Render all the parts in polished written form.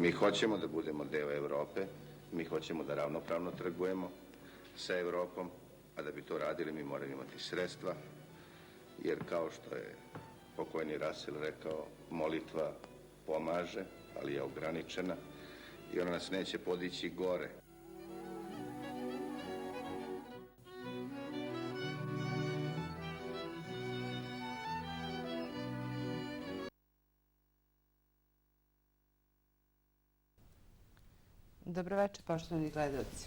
Mi hoćemo da budemo deo Evrope, mi hoćemo da ravnopravno trgujemo sa Evropom, a da bi to radili mi moramo imati sredstva, jer kao što je pokojni Russell rekao, molitva pomaže, ali je ograničena i ona nas neće podići gore. Dobroveče, poštovani gledalci.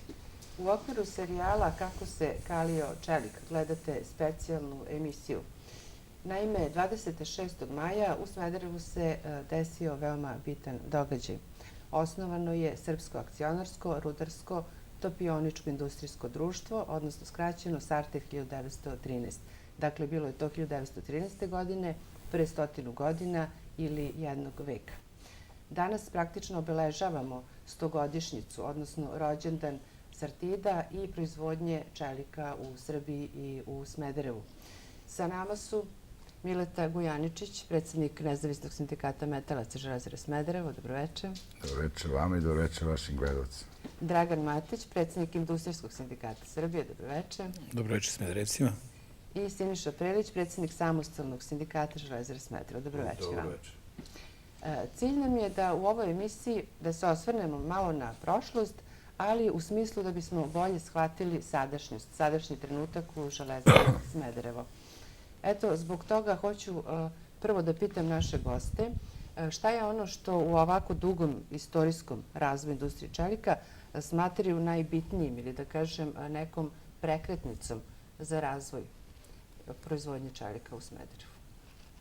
U okviru serijala Kako se kalio čelik gledate specijalnu emisiju. Naime, 26. maja u Smederevu se desio veoma bitan događaj. Osnovano je Srpsko akcionarsko, rudarsko, topioničko industrijsko društvo, odnosno skraćeno Sarteh 1913. Dakle, bilo je to 1913. godine, pre 100 godina ili jednog veka. Danas praktično obeležavamo 100-godišnjicu, odnosno rođendan Sartida i proizvodnje čelika u Srbiji i u Smederevu. Sa nama su Mileta Gujaničić, predsednik Nezavisnog sindikata metalaca Železare Smederevo. Dobroveče. Dobroveče vama i dobroveče vašim gledalcima. Dragan Matić, predsednik Industrijskog sindikata Srbije. Dobroveče. Dobroveče Smederevcima. I Siniša Prelić, predsednik Samostalnog sindikata Železare Smederevo. Dobroveče vama. Dobroveče. Cilj nam je da u ovoj emisiji da se osvrnemo malo na prošlost, ali u smislu da bismo bolje shvatili sadašnji trenutak u Železari Smederevo. Eto, zbog toga hoću prvo da pitam naše goste šta je ono što u ovako dugom istorijskom razvoju industrije čelika smatraju najbitnijim ili da kažem nekom prekretnicom za razvoj proizvodnje čelika u Smederevu.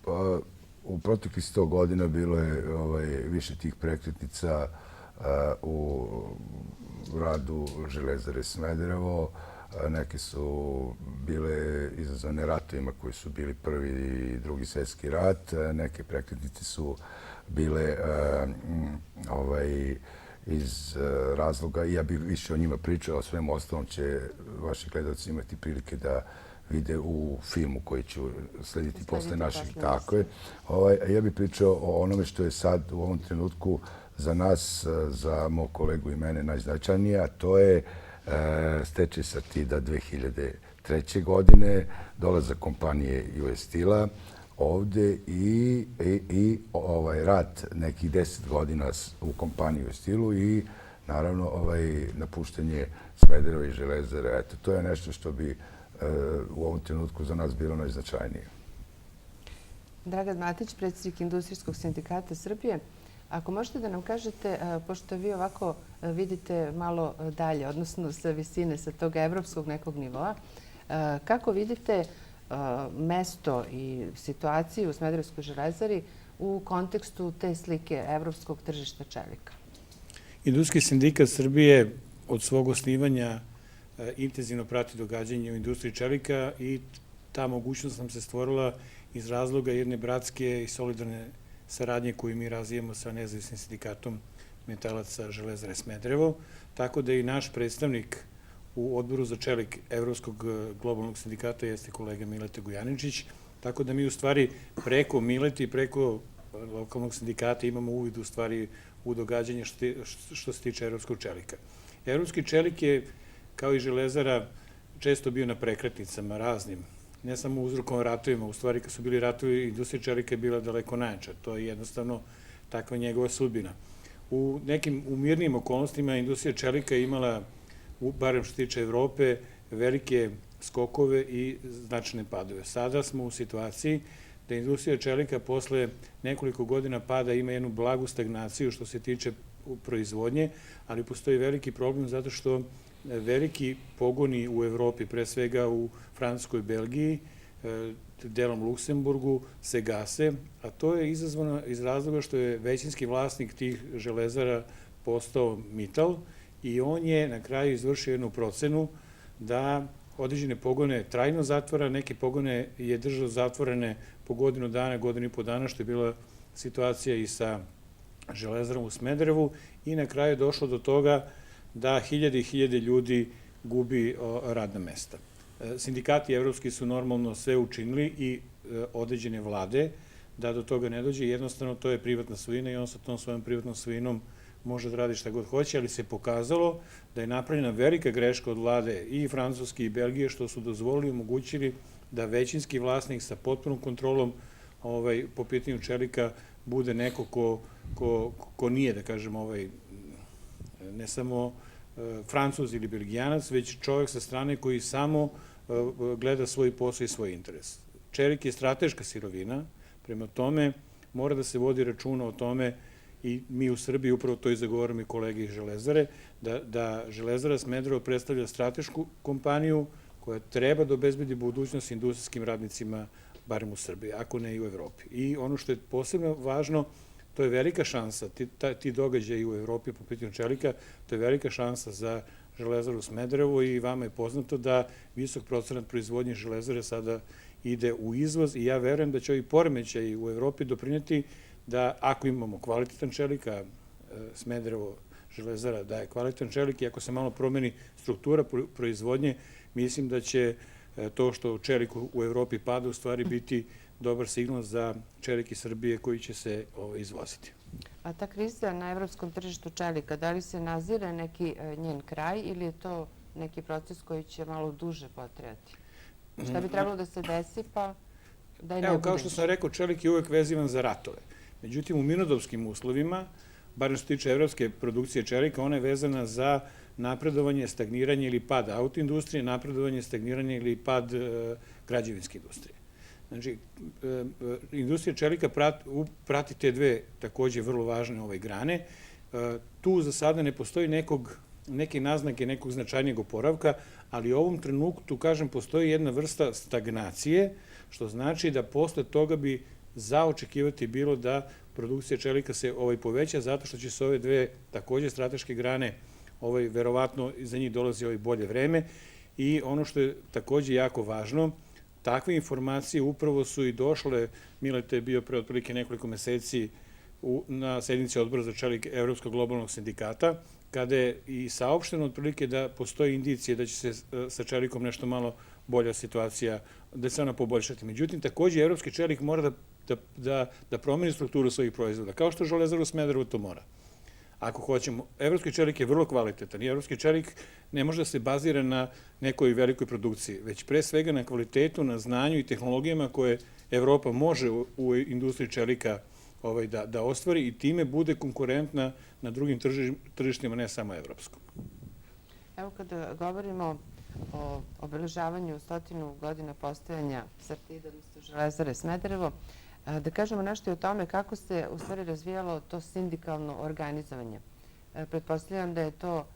Pa, u proteklih 100 godina bilo je više tih prekretnica u radu Železare Smederevo. Neke su bile izazvane ratovima koji su bili Prvi i Drugi svjetski rat. Neke prekretnice su bile iz razloga, i ja bih više o njima pričao, o svemu ostalom će vaši gledalci imati prilike da vide u filmu koji ću slediti posle naših. Tako je. Ja bih pričao o onome što je sad u ovom trenutku za nas, za mog kolegu i mene najznačajnije, a to je stečaj Sartida 2003. godine, dolazak kompanije US Steel-a ovde i rad nekih 10 godina u kompaniji US Steel-u i naravno napuštanje Smedereva i Železare. Eto, to je nešto što bi u ovom trenutku za nas bilo najznačajnije. Dragan Matić, predsednik Industrijskog sindikata Srbije. Ako možete da nam kažete, pošto vi ovako vidite malo dalje, odnosno sa visine, sa tog evropskog nekog nivoa, kako vidite mesto i situaciju u Smederevskoj železari u kontekstu te slike evropskog tržišta čelika? Industrijski sindikat Srbije od svog osnivanja intenzivno prati događanje u industriji čelika i ta mogućnost nam se stvorila iz razloga jedne bratske i solidarne saradnje koju mi razvijemo sa Nezavisnim sindikatom metalaca Železare Smederevo, tako da i naš predstavnik u odboru za čelik Evropskog globalnog sindikata jeste kolega Mileta Gujaničić, tako da mi u stvari preko Mileta i preko lokalnog sindikata imamo uvid u stvari u događanje što se tiče evropskog čelika. Evropski čelik je, kao i železara, često bio na prekretnicama raznim, ne samo uzrokom ratovima. U stvari, kad su bili ratovi, industrija čelika je bila daleko najjača. To je jednostavno takva njegova sudbina. U nekim mirnijim okolnostima industrija čelika je imala, barem što se tiče Evrope, velike skokove i značajne padove. Sada smo u situaciji da industrija čelika posle nekoliko godina pada ima jednu blagu stagnaciju što se tiče proizvodnje, ali postoji veliki problem zato što veliki pogoni u Evropi, pre svega u Francuskoj i Belgiji, delom Luksemburgu, se gase, a to je izazvano iz razloga što je većinski vlasnik tih železara postao Mittal i on je na kraju izvršio jednu procenu da određene pogone trajno zatvora, neke pogone je držao zatvorene po godinu dana, godinu i po dana, što je bila situacija i sa železarom u Smederevu i na kraju je došlo do toga da hiljade i hiljade ljudi gubi radna mesta. Sindikati evropski su normalno sve učinili i određene vlade da do toga ne dođe. Jednostavno, to je privatna svojina i on sa tom svojom privatnom svojinom može da radi šta god hoće, ali se pokazalo da je napravljena velika greška od vlade i Francuske i Belgije, što su dozvolili i omogućili da većinski vlasnik sa potpunom kontrolom po pitanju čelika bude neko ko nije, da kažem, ne samo Francuz ili Belgijanac, već čovjek sa strane koji samo gleda svoj posao i svoj interes. Čelik je strateška sirovina, prema tome mora da se vodi računa o tome i mi u Srbiji upravo to i zagovaramo i kolege iz Železare, da Železara Smederevo predstavlja stratešku kompaniju koja treba da obezbedi budućnost industrijskim radnicima, barem u Srbiji, ako ne i u Evropi. I ono što je posebno važno, to je velika šansa, ti događaji u Evropi po pitanju čelika, to je velika šansa za Železaru Smederevo i vama je poznato da visok procenat proizvodnje Železare sada ide u izvoz i ja verujem da će ovi poremećaji u Evropi doprineti da ako imamo kvalitetan čelik, a Smederevo Železara daje kvalitetan čelik i ako se malo promeni struktura proizvodnje, mislim da će to što čelik u Evropi pada u stvari biti dobar signal za čelik iz Srbije koji će se izvoziti. A ta kriza na evropskom tržištu čelika, da li se nazire neki njen kraj ili je to neki proces koji će malo duže potrajati? Šta bi trebalo da se desi pa da je ne bude? Evo, kao što sam rekao, čelik je uvek vezivan za ratove. Međutim, u mirnodopskim uslovima, barem što se tiče evropske produkcije čelika, ona je vezana za napredovanje, stagniranje ili pad autoindustrije, napredovanje, stagniranje ili pad građevinske industrije. Znači, industrija čelika prati te dve takođe vrlo važne grane. Tu za sada ne postoji neke naznake nekog značajnijeg oporavka, ali u ovom trenutku, kažem, postoji jedna vrsta stagnacije, što znači da posle toga bi za očekivati bilo da produkcija čelika se poveća, zato što će se ove dve takođe strateške grane, verovatno za njih dolazi bolje vreme. I ono što je takođe jako važno, takve informacije upravo su i došle, Mileta je bio pre otprilike nekoliko meseci na sednici odbora za čelik Evropskog globalnog sindikata, kada je i saopšteno otprilike da postoje indicije da će se sa čelikom nešto malo bolja situacija, da se ona poboljšati. Međutim, takođe evropski čelik mora da promeni strukturu svojih proizvoda, kao što Železara u Smederevu to mora. Ako hoćemo, evropski čelik je vrlo kvalitetan i evropski čelik ne može da se bazira na nekoj velikoj produkciji, već pre svega na kvalitetu, na znanju i tehnologijama koje Evropa može u industriji čelika da ostvari i time bude konkurentna na drugim tržištima, ne samo evropskom. Evo kada govorimo o obeležavanju 100 godina postojanja Sartida, odnosno Železare Smederevo, da kažemo nešto i o tome kako se u stvari razvijalo to sindikalno organizovanje. Pretpostavljam da je to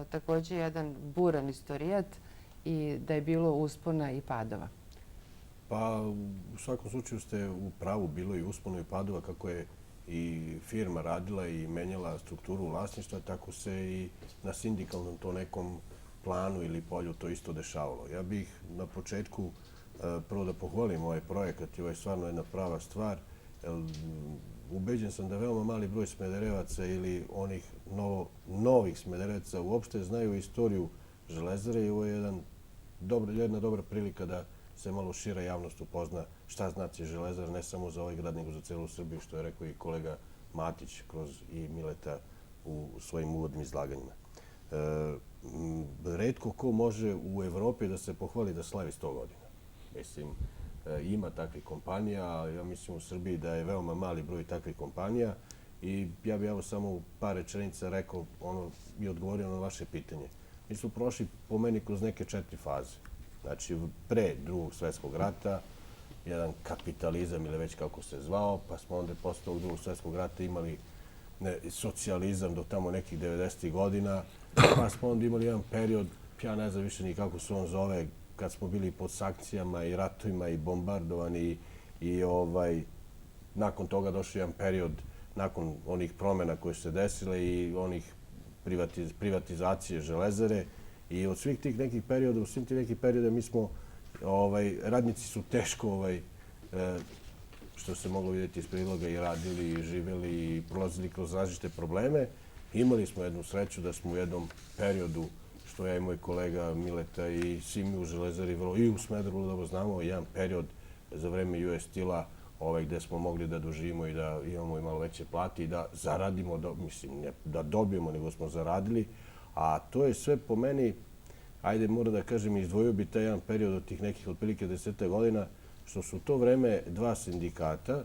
takođe jedan buran istorijat i da je bilo uspona i padova. Pa u svakom slučaju ste u pravu, bilo i uspona i padova, kako je i firma radila i menjala strukturu vlasništva, tako se i na sindikalnom to nekom planu ili polju to isto dešavalo. Ja bih na početku prvo da pohvalim ovaj projekat i ovo je stvarno jedna prava stvar. Ubeđen sam da veoma mali broj Smederevaca ili onih novih Smederevaca uopšte znaju istoriju Železare i ovo je jedna dobra prilika da se malo šira javnost upozna šta znači Železara, ne samo za ovaj grad, nego za celu Srbiju, što je rekao i kolega Matić kroz i Mileta u svojim uvodnim izlaganjima. Retko ko može u Evropi da se pohvali da slavi 100 godina. Mislim, ima takvih kompanija, ja mislim u Srbiji da je veoma mali broj takvih kompanija i ja bih evo samo u par rečenica rekao i odgovorio na vaše pitanje. Mi smo prošli po meni kroz neke 4 faze. Znači, pre Drugog svetskog rata, jedan kapitalizam ili već kako se zvao, pa smo onda posle tog Drugog svetskog rata imali socijalizam do tamo nekih 90. godina, pa smo onda imali jedan period, ja ne znam više ni kako se on zove, kad smo bili pod sankcijama i ratovima i bombardovani i nakon toga došao jedan period nakon onih promjena koje su se desile i onih privatizacije Železare i od svih tih nekih perioda, u svim tih nekih perioda mi smo, radnici su teško, što se moglo vidjeti iz priloga, i radili, i živjeli, i prolazili kroz različite probleme. Imali smo jednu sreću da smo u jednom periodu, što ja i moj kolega Mileta i svi mi u Železari i u Smederevu dobro znamo, jedan period za vreme US Steel-a, gde smo mogli da doživimo i da imamo i malo veće plate i da zaradimo, mislim, ne da dobijemo, nego smo zaradili. A to je sve po meni, ajde, moram da kažem, izdvojio bi taj jedan period od tih nekih otprilike 10 godina, što su u to vreme dva sindikata,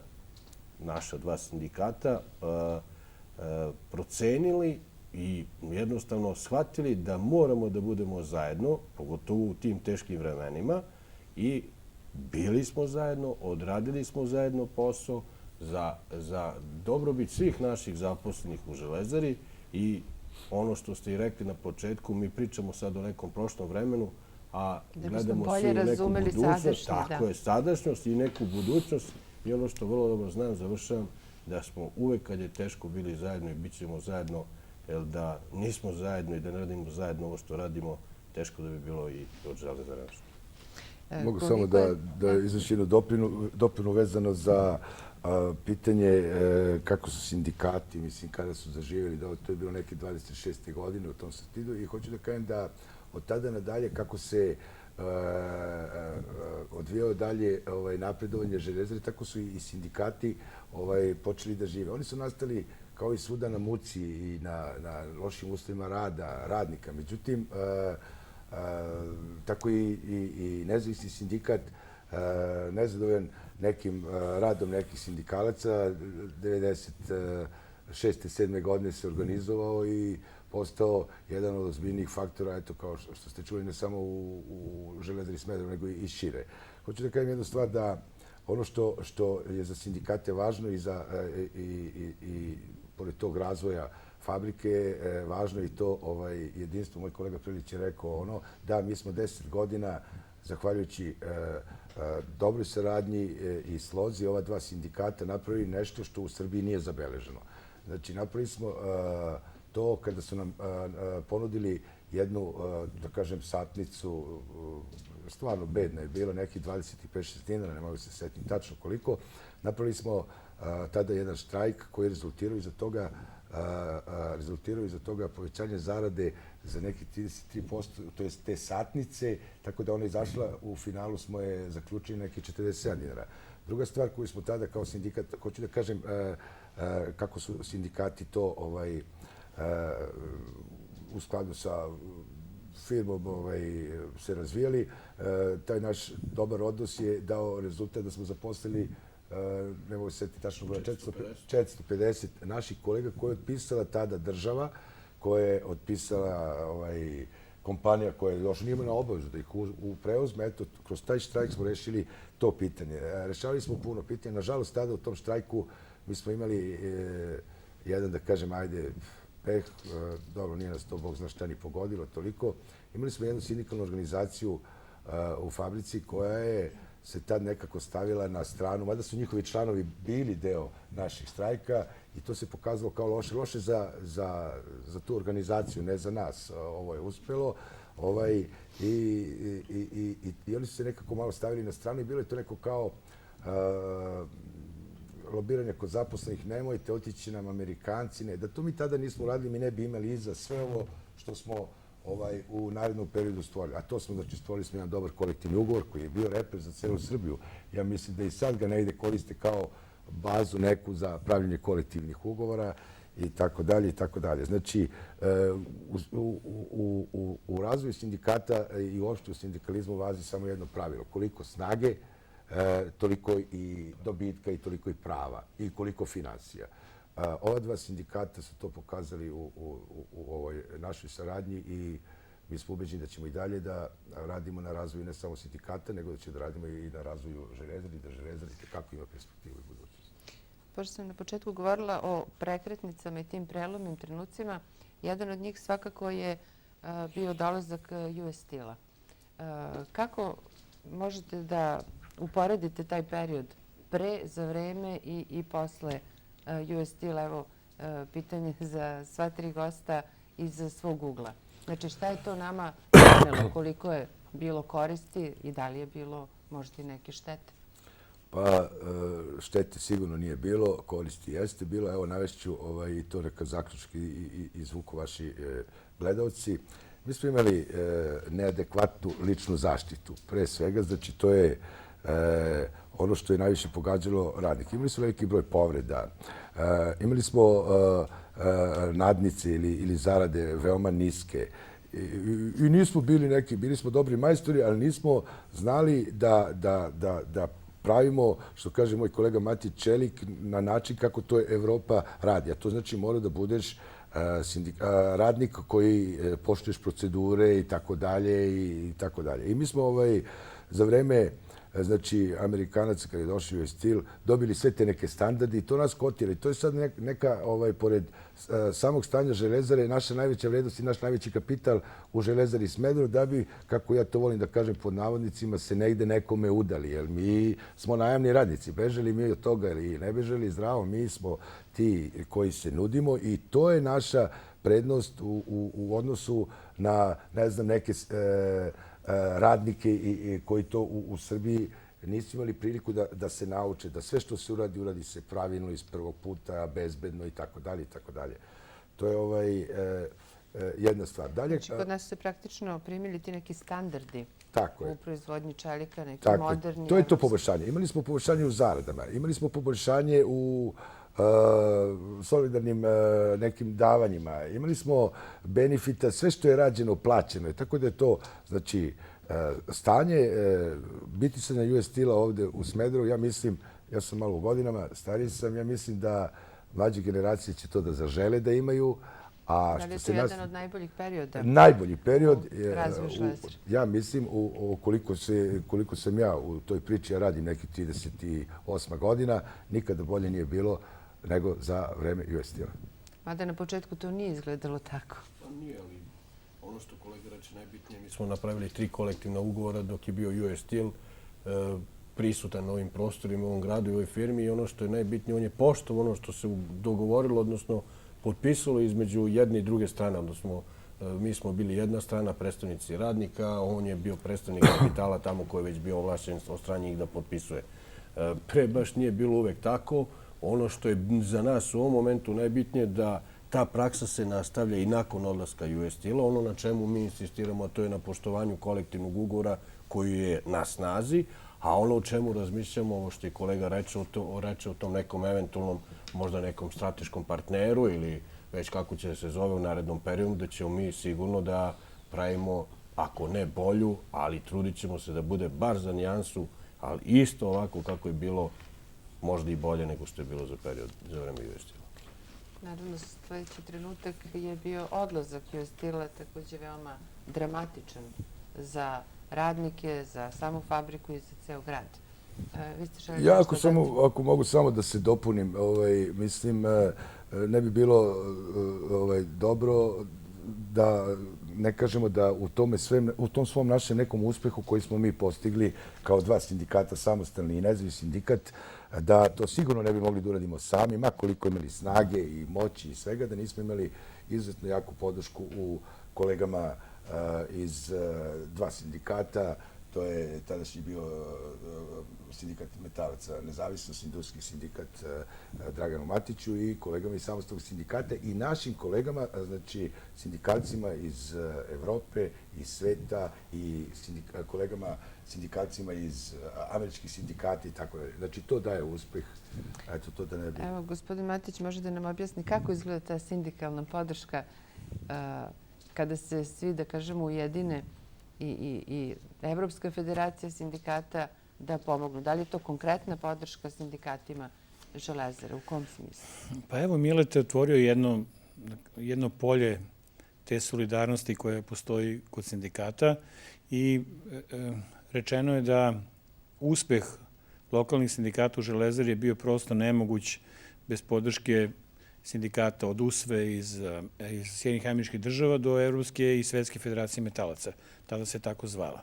naša dva sindikata, procenili i jednostavno shvatili da moramo da budemo zajedno, pogotovo u tim teškim vremenima, i bili smo zajedno, odradili smo zajedno posao za dobrobit svih naših zaposlenih u Železari i ono što ste i rekli na početku, mi pričamo sad o nekom prošlom vremenu, a gledamo svi u neku budućnost. Tako je, sadašnjost i neku budućnost. I ono što vrlo dobro znam, završavam, da smo uvek kad je teško bili zajedno i bit ćemo zajedno, jer da nismo zajedno i da ne radimo zajedno ovo što radimo, teško da bi bilo i od Železare. Mogu samo da izvršim jednu dopunu vezano za pitanje kako su sindikati, mislim, kada su zaživjeli, da to je bilo neke 26. godine u tom satidu i hoću da kažem da od tada nadalje kako se odvijao dalje napredovanje Železare, tako su i sindikati počeli da žive. Oni su nastali kao i svuda na muci i na lošim uslovima rada radnika. Međutim, tako i nezavisni sindikat, nezadovoljan nekim radom nekih sindikalaca, 96. 7. godine se organizovao i postao jedan od ozbiljnijih faktora, eto, kao što ste čuli, ne samo u Železari Smederevo, nego i šire. Hoću da kažem jednu stvar, da ono što je za sindikate važno i pored tog razvoja fabrike, važno je i to jedinstvo. Moj kolega Prilić je rekao da mi smo 10 godina, zahvaljujući dobroj saradnji i slozi, ova dva sindikata napravili nešto što u Srbiji nije zabeleženo. Znači, napravili smo to kada su nam ponudili jednu, da kažem, satnicu, stvarno bedna je bila, nekih 25-6 dinara, ne mogu se setiti tačno koliko. Napravili smo tada jedan štrajk koji je rezultirao iza toga povećanje zarade za nekih 33%, to je te satnice, tako da ona je izašla, u finalu smo je zaključili nekih 47 dinara. Druga stvar koju smo tada kao sindikat, hoću da kažem kako su sindikati to u skladu sa firmom se razvijali, taj naš dobar odnos je dao rezultat da smo zaposlili, ne mogu se setiti tačno, 450 naših kolega koje je otpisala tada država, koje je otpisala kompanija koja još nije imala obavezu da ih preuzme. Eto, kroz taj štrajk smo rešili to pitanje. Rešavali smo puno pitanja. Nažalost, tada u tom štrajku mi smo imali jedan, da kažem, ajde, peh, dobro, nije nas to, Bog zna šta, ni pogodilo toliko. Imali smo jednu sindikalnu organizaciju u fabrici koja je se tad nekako stavila na stranu, mada su njihovi članovi bili deo naših štrajka i to se pokazalo kao loše. Loše za tu organizaciju, ne za nas. Ovo je uspelo. I oni su se nekako malo stavili na stranu i bilo je to neko kao lobiranje kod zaposlenih, nemojte, otići nam Amerikanci, ne. Da to mi tada nismo radili, mi ne bi imali iza sve ovo što smo u narednom periodu stvorili. A to smo, znači, stvorili smo jedan dobar kolektivni ugovor koji je bio reper za celu Srbiju. Ja mislim da i sad ga negde koriste kao bazu neku za pravljenje kolektivnih ugovora i tako dalje i tako dalje. Znači, u razvoju sindikata i uopšte u sindikalizmu važi samo jedno pravilo. Koliko snage, toliko i dobitka i toliko i prava i koliko financija. Ova dva sindikata su to pokazali u ovoj našoj saradnji i mi smo ubeđeni da ćemo i dalje da radimo na razvoju ne samo sindikata, nego da će da radimo i na razvoju Železare i da Železara kako ima perspektivu i budućnost. Pošto sam na početku govorila o prekretnicama i tim prelomnim trenucima, jedan od njih svakako je bio dolazak US Steel-a. Kako možete da uporedite taj period pre, za vreme i posle US Steel? Evo, pitanje za sva tri gosta iz svog ugla. Znači, šta je to nama donelo? Koliko je bilo koristi i da li je bilo možda i neke štete? Pa, štete sigurno nije bilo, koristi jeste bilo. Evo, navešću i to neka zaključki izvuku vaši gledalci. Mi smo imali neadekvatnu ličnu zaštitu. Pre svega, znači, to je ono što je najviše pogađalo radnike. Imali smo veliki broj povreda, imali smo nadnice ili zarade veoma niske. I nismo bili smo dobri majstori, ali nismo znali da pravimo, što kaže moj kolega Mati, čelik na način kako to Evropa radi. A to znači mora da budeš radnik koji poštuješ procedure i tako dalje. I mi smo za vreme Amerikanaca kada je došao US Steel dobili sve te neke standarde i to nas kotira. I to je sad neka, pored samog stanja Železare, naša najveća vrednost i naš najveći kapital u Železari Smederevo, da bi, kako ja to volim da kažem pod navodnicima, se negde nekome udali. Jer mi smo najamni radnici. Bežali mi od toga ili ne bežali zdravo, mi smo ti koji se nudimo i to je naša prednost u odnosu na, ne znam, neke radnike koji to u Srbiji nisu imali priliku da se nauče, da sve što se uradi se pravilno iz prvog puta, bezbedno i tako dalje. To je jedna stvar. Znači, kod nas su se praktično primili ti neki standardi u proizvodnji čelika, neki moderni. To je to poboljšanje. Imali smo poboljšanje u zaradama, imali smo poboljšanje u solidarnim nekim davanjima. Imali smo benefita, sve što je rađeno, plaćeno je. Tako da je to, znači, stanje, biti se na US Steel-a ovde u Smederevu, ja mislim, ja sam malo u godinama, stariji sam, ja mislim da mlađe generacije će to da zažele da imaju. Da li je to jedan od najboljih perioda? Najbolji period, ja mislim, koliko sam ja u toj priči, ja radim neki 38 godina, nikada bolje nije bilo nego za vreme US Steel-a. Mada na početku to nije izgledalo tako. Pa nije, ali ono što kolega reče najbitnije, mi smo napravili 3 kolektivna ugovora dok je bio US Steel prisutan na ovim prostorima, u ovom gradu i u ovoj firmi i ono što je najbitnije, on je poštovao ono što se dogovorilo, odnosno potpisalo između jedne i druge strane, odnosno mi smo bili jedna strana, predstavnici radnika, on je bio predstavnik kapitala tamo koji je već bio ovlašćen od strane njih da potpisuje. Pre baš nije bilo uvek tako. Ono što je za nas u ovom momentu najbitnije da ta praksa se nastavlja i nakon odlaska US Steel-a. Ono na čemu mi insistiramo, a to je na poštovanju kolektivnog ugovora koji je na snazi, a ono o čemu razmišljamo, ovo što je kolega reče o tom nekom eventualnom, možda nekom strateškom partneru ili već kako će se zove u narednom periodu, da ćemo mi sigurno da pravimo, ako ne bolju, ali trudit ćemo se da bude bar za nijansu, ali isto ovako kako je bilo, možda i bolje nego što je bilo za vreme US Steel-a. Naravno, sledeći trenutak je bio odlazak US Steel-a, takođe veoma dramatičan za radnike, za samu fabriku i za ceo grad. Ja ako mogu samo da se dopunim, mislim, ne bi bilo dobro da ne kažemo da u tom svom našem nekom uspehu koji smo mi postigli kao 2 sindikata, samostalni i nezavisni sindikat, da to sigurno ne bi mogli da uradimo sami, ma koliko imali snage i moći i svega, da nismo imali izuzetno jaku podršku u kolegama iz 2 sindikata. To je tadašnji bio sindikat metalaca, nezavisnost, industrijski sindikat Draganu Matiću i kolegama iz samostalnog sindikata i našim kolegama, znači sindikalcima iz Evrope, iz sveta i kolegama sindikalcima iz američkih sindikata i tako dalje. Znači to daje uspeh. Eto, to da ne bi... Evo, gospodin Matić može da nam objasni kako izgleda ta sindikalna podrška kada se svi, da kažemo, ujedine i Evropska federacija sindikata da pomognu. Da li je to konkretna podrška sindikatima Železare? U kom smislu? Pa evo, Mileta je otvorio jedno polje te solidarnosti koje postoji kod sindikata i rečeno je da uspeh lokalnih sindikata u Železari je bio prosto nemoguć bez podrške sindikata od USVE iz Sjedinjenih Američkih Država do Evropske i Svetske federacije metalaca. Tada se tako zvala.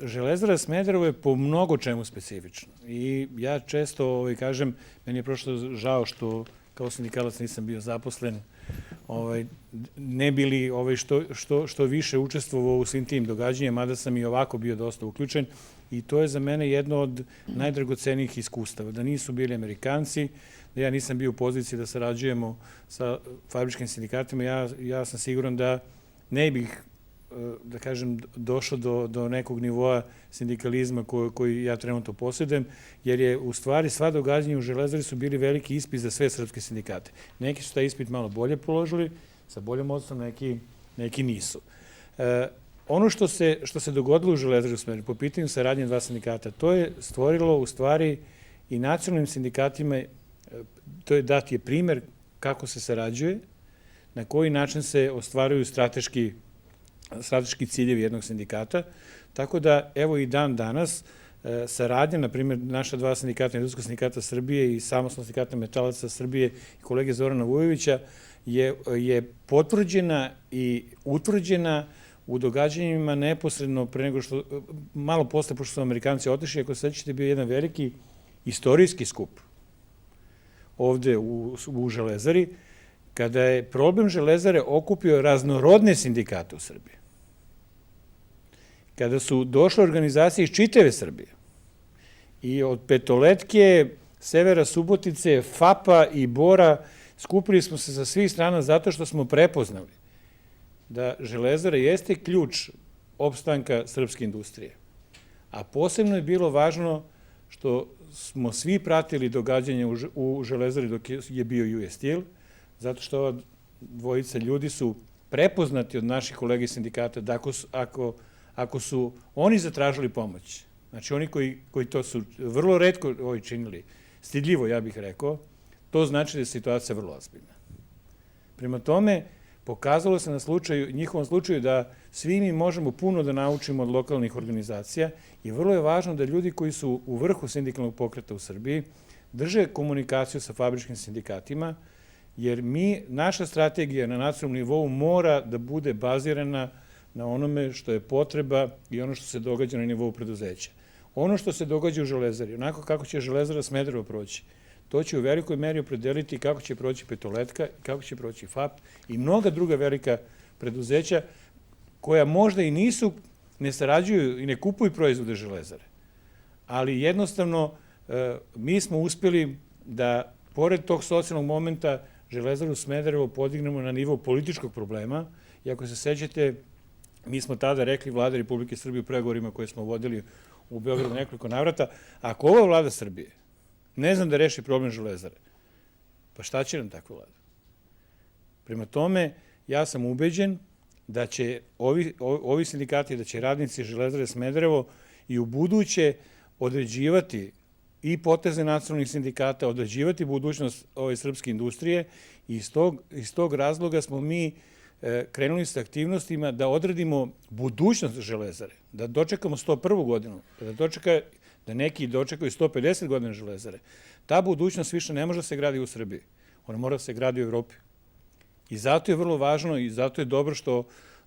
Železara Smederevo je po mnogo čemu specifična. I ja često kažem, meni je prošlo žao što kao sindikalac nisam bio zaposlen, ne bi li što više učestvovao u svim tim događanjima, mada sam i ovako bio dosta uključen. I to je za mene jedno od najdragocenijih iskustava. Da nisu bili Amerikanci, da ja nisam bio u poziciji da sarađujemo sa fabričkim sindikatima, ja sam siguran da ne bih da kažem, došao do nekog nivoa sindikalizma koji ja trenutno posjedujem, jer je u stvari sva događanja u Železari su bili veliki ispit za sve srpske sindikate. Neki su taj ispit malo bolje položili, sa boljom ocjenom, neki nisu. Ono što se dogodilo u Železari u Smederevu po pitanju saradnje dva sindikata, to je stvorilo u stvari i nacionalnim sindikatima, to je dat je primer kako se sarađuje, na koji način se ostvaruju strateški ciljevi jednog sindikata. Tako da, evo i dan danas, saradnja, na primjer, naša dva sindikata, Industrijskog sindikata Srbije i Samostalnog sindikata metalaca Srbije i kolege Zorana Vujovića, je potvrđena i utvrđena u događanjima neposredno pre nego što, malo posle, pošto su Amerikanci otišli, ako se sećate, bio jedan veliki istorijski skup ovde u Železari, kada je problem Železare okupio raznorodne sindikate u Srbiji. Kada su došle organizacije iz čitave Srbije i od Petoletke, Severa Subotice, FAP-a i Bora, skupili smo se sa svih strana zato što smo prepoznali da Železara jeste ključ opstanka srpske industrije. A posebno je bilo važno što smo svi pratili događanja u Železari dok je bio US Steel, zato što ova dvojica ljudi su prepoznati od naših kolega iz sindikata da ako su oni zatražili pomoć, znači oni koji to su vrlo retko činili, stidljivo ja bih rekao, to znači da je situacija vrlo ozbiljna. Prema tome, pokazalo se na njihovom slučaju da svi mi možemo puno da naučimo od lokalnih organizacija i vrlo je važno da ljudi koji su u vrhu sindikalnog pokreta u Srbiji drže komunikaciju sa fabričkim sindikatima, jer naša strategija na nacionalnom nivou mora da bude bazirana na onome što je potreba i ono što se događa na nivou preduzeća. Ono što se događa u Železari, onako kako će Železara Smederevo proći, to će u velikoj meri opredeliti kako će proći Petoletka, kako će proći FAP i mnoga druga velika preduzeća koja možda i ne sarađuju i ne kupuju proizvode Železare. Ali jednostavno mi smo uspjeli da, pored tog socijalnog momenta, Železaru Smederevo podignemo na nivo političkog problema. I ako se sećate, mi smo tada rekli Vlada Republike Srbije u pregovorima koje smo vodili u Beogradu nekoliko navrata, ako ova Vlada Srbije ne znam da reši problem Železare, pa šta će nam takva Vlada? Prema tome, ja sam ubeđen da će ovi sindikati, da će radnici Železare Smederevo i u buduće određivati i poteze nacionalnih sindikata, određivati budućnost ove srpske industrije i iz tog razloga smo mi krenuli sa aktivnostima da odredimo budućnost Železare, da dočekamo 101. godinu, da neki dočekaju 150 godina Železare. Ta budućnost više ne može da se gradi u Srbiji. Ona mora da se gradi u Evropi. I zato je vrlo važno i zato je dobro što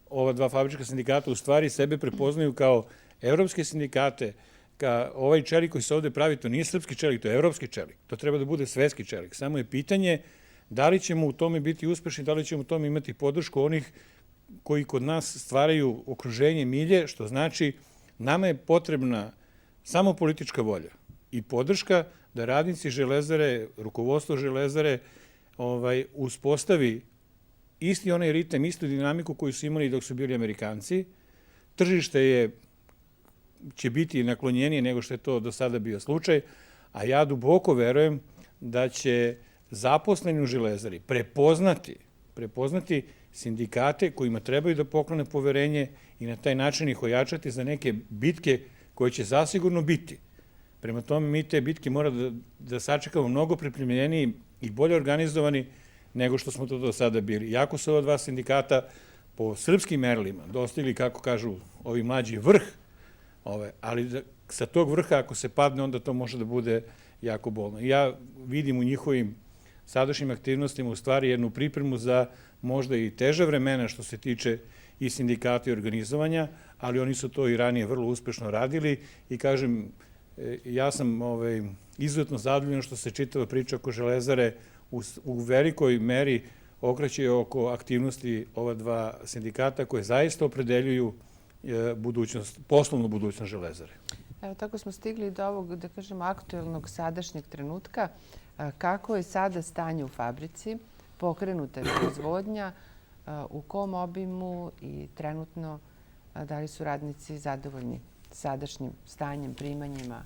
ova dva fabrička sindikata u stvari sebe prepoznaju kao evropske sindikate, ovaj čelik koji se ovde pravi, to nije srpski čelik, to je evropski čelik. To treba da bude svetski čelik. Samo je pitanje da li ćemo u tome biti uspešni, da li ćemo u tome imati podršku onih koji kod nas stvaraju okruženje milje, što znači nama je potrebna samo politička volja i podrška da radnici Železare, rukovodstvo Železare uspostavi isti onaj ritem, istu dinamiku koju su imali dok su bili Amerikanci. Tržište će biti naklonjenije nego što je to do sada bio slučaj, a ja duboko verujem da će zaposleni u Železari prepoznati sindikate kojima trebaju da poklone poverenje i na taj način ih ojačati za neke bitke koje će zasigurno biti. Prema tome, mi te bitke moramo da sačekamo mnogo pripremljeniji i bolje organizovani nego što smo to do sada bili. Iako su ova dva sindikata po srpskim merilima dostigli, kako kažu ovi mlađi, vrh, ali sa tog vrha ako se padne, onda to može da bude jako bolno. Ja vidim u njihovim sadašnjim aktivnostima u stvari jednu pripremu za možda i teža vremena što se tiče i sindikata i organizovanja, ali oni su to i ranije vrlo uspešno radili i kažem, ja sam izuzetno zadovoljan što se čitava priča oko Železare u velikoj meri okreće oko aktivnosti ova dva sindikata koje zaista opredeljuju poslovnu budućnost Železare. Evo, tako smo stigli do ovog, da kažemo, aktuelnog sadašnjeg trenutka. Kako je sada stanje u fabrici? Pokrenuta je proizvodnja, u kom obimu i trenutno da li su radnici zadovoljni sadašnjim stanjem, primanjima,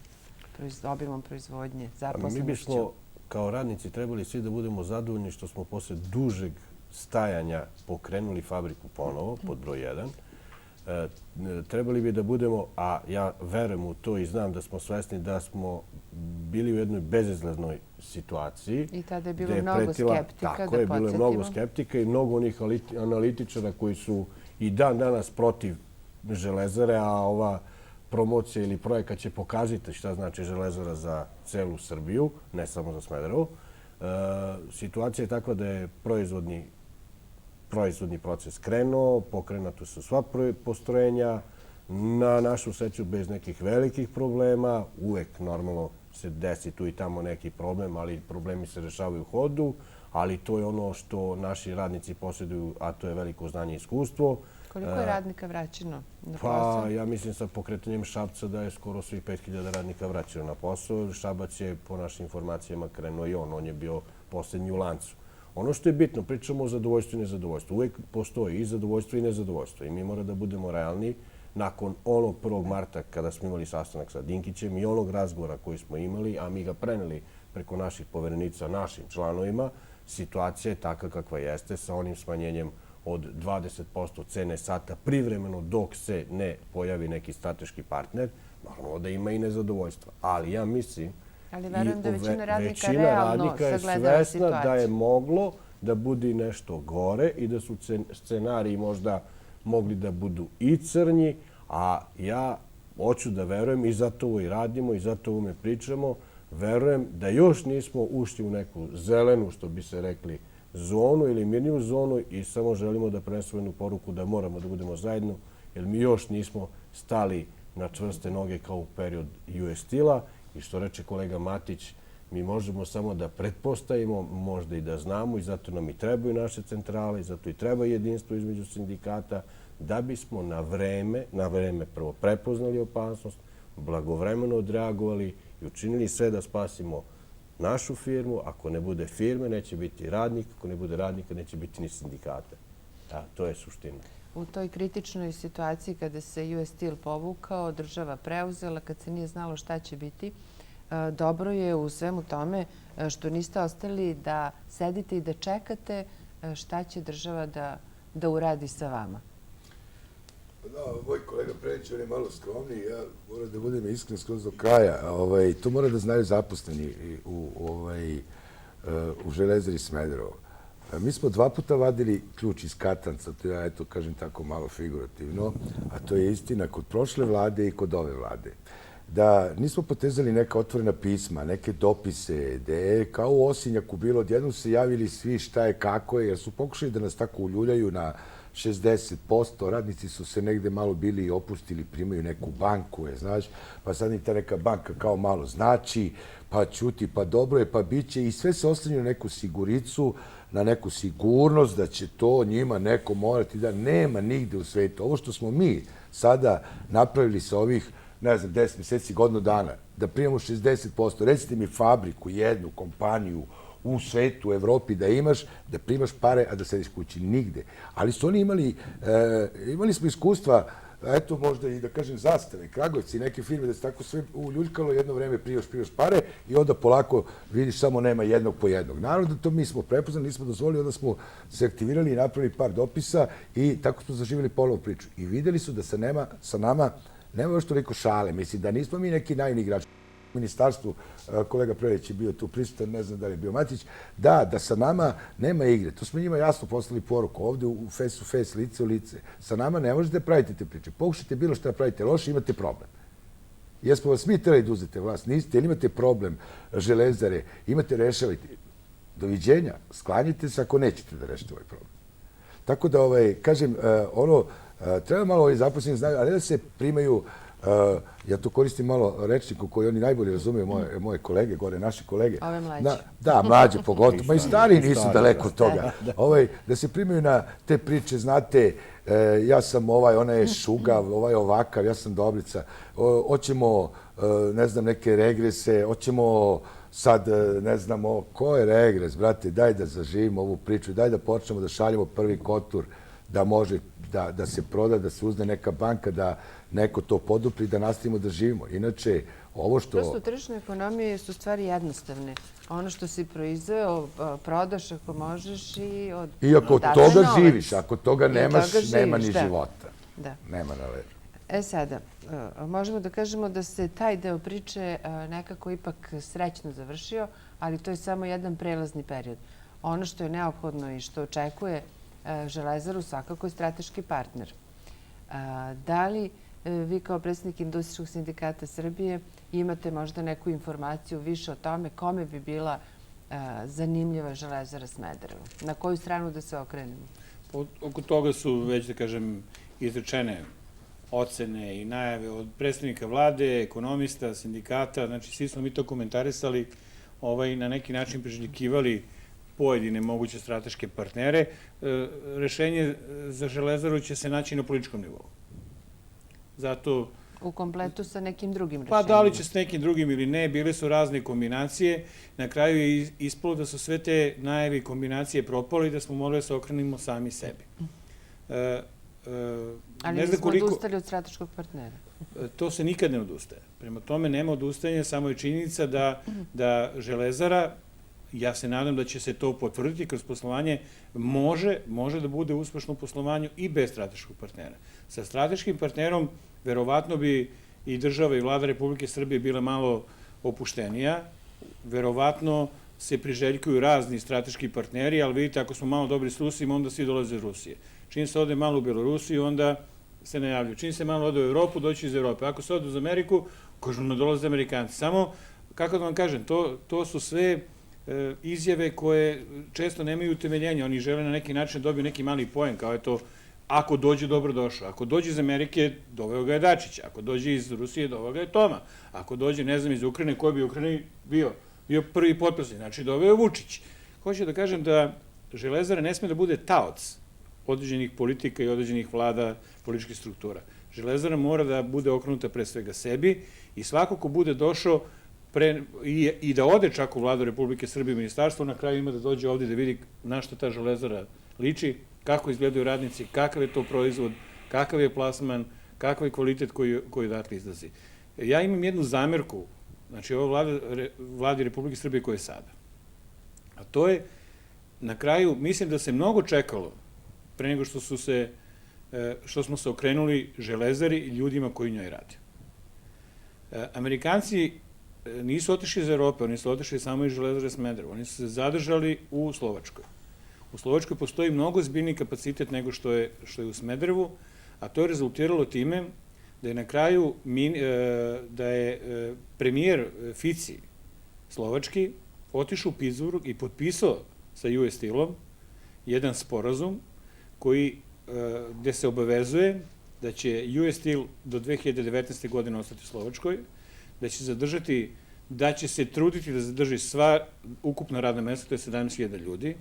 obimom proizvodnje, zaposlenošću? Mi bismo kao radnici trebali svi da budemo zadovoljni što smo posle dužeg stajanja pokrenuli fabriku ponovo, pod broj 1. Trebali bi da budemo, a ja verujem u to i znam da smo svesni da smo bili u jednoj bezizlaznoj situaciji. I tada je bilo mnogo skeptika, tako je, bilo je mnogo skeptika i mnogo onih analitičara koji su i dan danas protiv Železare, a ova promocija ili projekat će pokazati šta znači Železara za celu Srbiju, ne samo za Smederevo. Situacija je takva da je proizvodni proces krenuo, pokrenuto su sva postrojenja, na našu sreću bez nekih velikih problema. Uvek normalno se desi tu i tamo neki problem, ali problemi se rešavaju u hodu, ali to je ono što naši radnici posjeduju, a to je veliko znanje i iskustvo. Koliko je radnika vraćeno na Pa, posao? ja mislim sa pokretanjem Šapca da je skoro svih 5000 radnika vraćeno na posao. Šabac je, po našim informacijama, krenuo i on je bio poslednji u lancu. Ono što je bitno, pričamo o zadovoljstvu i nezadovoljstvu. Uvijek postoji i zadovoljstvo i nezadovoljstvo. I mi moramo da budemo realni. Nakon onog 1. marta kada smo imali sastanak sa Dinkićem i onog razgovora koji smo imali, a mi ga preneli preko naših poverenica našim članovima, situacija je takva kakva jeste sa onim smanjenjem od 20% cene sata privremeno dok se ne pojavi neki strateški partner. Normalno da ima i nezadovoljstva. Ali ja mislim Ali verujem da većina radnika većina realno radnika je sagledava svesna da je situaciju. moglo da bude nešto gore i da su scenariji možda mogli da budu i crnji, a ja hoću da verujem i zato ovo i radimo i zato ovome pričamo, verujem da još nismo ušli u neku zelenu, što bi se rekli, zonu ili mirniju zonu i samo želimo da prenesemo jednu poruku da moramo da budemo zajedno, jer mi još nismo stali na čvrste noge kao u period US Steel-a i što reče kolega Matić, mi možemo samo da pretpostavimo, možda i da znamo i zato nam i trebaju naše centrale i zato i treba jedinstvo između sindikata da bismo na vreme prvo prepoznali opasnost, blagovremeno odreagovali i učinili sve da spasimo našu firmu. Ako ne bude firme, neće biti radnik. Ako ne bude radnika, neće biti ni sindikata. To je suština. U toj kritičnoj situaciji kada se US Steel povukao, država preuzela, kad se nije znalo šta će biti, dobro je u svemu tome što niste ostali da sedite i da čekate šta će država da uradi sa vama. Da, moj kolega Predić, on je malo skromniji, ja moram da budem iskren skroz do kraja. To mora da znaju zaposleni u Železari Smederevo. Mi smo 2 puta vadili ključ iz katanca, to ja eto kažem tako malo figurativno, a to je istina kod prošle vlade i kod ove vlade. Da nismo potezali neka otvorena pisma, neke dopise, da je kao u Osinjaku bilo, odjednom se javili svi šta je, kako je, jer su pokušali da nas tako uljuljaju na 60%, radnici su se negde malo bili i opustili, primaju neku banku, znaš, pa sad im ta neka banka kao malo znači, pa ćuti, pa dobro je, pa bit će i sve se ostavlja na neku siguricu, na neku sigurnost da će to njima neko morati da nema nigde u svetu. Ovo što smo mi sada napravili sa ovih, ne znam, 10 mjeseci, godinu dana, da primamo 60%, recite mi fabriku, jednu kompaniju, u svetu, u Evropi, da imaš, da primaš pare, a da sediš kući. Nigde. Ali su oni imali smo iskustva, eto možda i da kažem Zastave, Kragujevci, neke firme da se tako sve uljuljkalo, jedno vreme prijaš pare i onda polako vidiš samo nema jednog po jednog. Naravno da to mi smo prepoznali, nismo dozvolili, onda smo se aktivirali i napravili par dopisa i tako smo zaživjeli ponovo priču. I videli su da sa nama nema još toliko šale. Mislim da nismo mi neki naivni igrači. U ministarstvu, kolega Predić je bio tu prisutan, ne znam da li je bio Matić, da sa nama nema igre. To smo njima jasno poslali poruku. Ovde u face to face, lice u lice. Sa nama ne možete praviti te priče. Pokušajte bilo šta pravite loše, imate problem. Jesmo vas mi trebali da uzete vlast? Niste, ili imate problem Železare, imate, rešavajte. Doviđenja, sklanjite se ako nećete da rešite ovaj problem. Tako da, kažem, treba malo ovi zaposleni znaju, ali da se primaju. Ja to koristim malo rečniku koji oni najbolje razumiju, moje kolege, gore naši kolege. Ove mlađe. Da, mlađe pogotovo. Ma i stari nisu daleko od toga. Da se primaju na te priče, znate, ja sam ona je šugav, ovaj ovakav, ja sam Dobrica. Hoćemo, ne znam, neke regrese, hoćemo sad, ne znamo, ko je regres, brate, daj da zaživimo ovu priču, daj da počnemo da šaljemo prvi kotur. da može da se proda, da se uzne neka banka, da neko to podupri, da nastavimo da živimo. Inače, ovo što... Prosto u tržišnoj ekonomiji su stvari jednostavne. Ono što si proizveo, prodaš ako možeš i od... I ako daš toga novac. živiš, ako toga nemaš, toga živiš, nema ni da. života. Da. Nema na leđu. Sada, možemo da kažemo da se taj deo priče nekako ipak srećno završio, ali to je samo jedan prelazni period. Ono što je neophodno i što očekuje Železaru svakako je strateški partner. Da li vi kao predsjednik Industrijskog sindikata Srbije imate možda neku informaciju više o tome kome bi bila zanimljiva Železara Smederevo? Na koju stranu da se okrenemo? Oko toga su već, da kažem, izrečene ocene i najave od predstavnika vlade, ekonomista, sindikata, znači svi smo mi to komentarisali, na neki način priželjkivali pojedine moguće strateške partnere. Rešenje za Železaru će se naći na političkom nivou. Zato... U kompletu sa nekim drugim rešenjima? Pa da li će s nekim drugim ili ne, bile su razne kombinacije. Na kraju je ispalo da su sve te najave i kombinacije propale i da smo morali da se okrenimo sami sebi. Ali nismo odustali od strateškog partnera? To se nikad ne odustaje. Prema tome nema odustajanja, samo je činjenica da Železara, ja se nadam da će se to potvrditi kroz poslovanje, može da bude uspešno u poslovanju i bez strateškog partnera. Sa strateškim partnerom verovatno bi i država i vlada Republike Srbije bila malo opuštenija, verovatno se priželjkuju razni strateški partneri, ali vidite, ako smo malo dobri s Rusijom, onda svi dolaze iz Rusije. Čim se ode malo u Belorusiju, onda se najavljuju. Čim se malo ode u Evropu, doći iz Evrope. Ako se ode uz Ameriku, kažu da dolaze Amerikanci. Samo, kako da vam kažem, to su sve izjave koje često nemaju utemeljenja. Oni žele na neki način dobiju neki mali poen, kao je to, ako dođe, dobro došao. Ako dođe iz Amerike, doveo ga je Dačić. Ako dođe iz Rusije, doveo ga je Toma. Ako dođe, ne znam, iz Ukrajine, ko bi u Ukrajini bio prvi potpisnik, znači doveo je Vučić. Hoću da kažem da Železara ne sme da bude taoc određenih politika i određenih vlada političkih struktura. Železara mora da bude okrenuta pre svega sebi i svako ko bude došao i da ode čak u vladu Republike Srbije i ministarstvo, na kraju ima da dođe ovdje da vidi na što ta Železara liči, kako izgledaju radnici, kakav je to proizvod, kakav je plasman, kakav je kvalitet koji odatle izlazi. Ja imam jednu zamerku, znači ovo vladi Republike Srbije koja je sada. A to je, na kraju, mislim da se mnogo čekalo pre nego što smo se okrenuli Železari i ljudima koji njoj rade. Amerikanci nisu otišli iz Evrope, oni su otišli samo iz Železare Smederevo, oni su se zadržali u Slovačkoj. U Slovačkoj postoji mnogo zbiljniji kapacitet nego što je u Smederevu, a to je rezultiralo time da je na kraju da je premijer Fici slovački otišao u Pittsburgh i potpisao sa US Steel-om jedan sporazum gde se obavezuje da će US Steel do 2019. godine ostati u Slovačkoj, da će se truditi da zadrži sva ukupna radna mesta, to je 17.000 ljudi,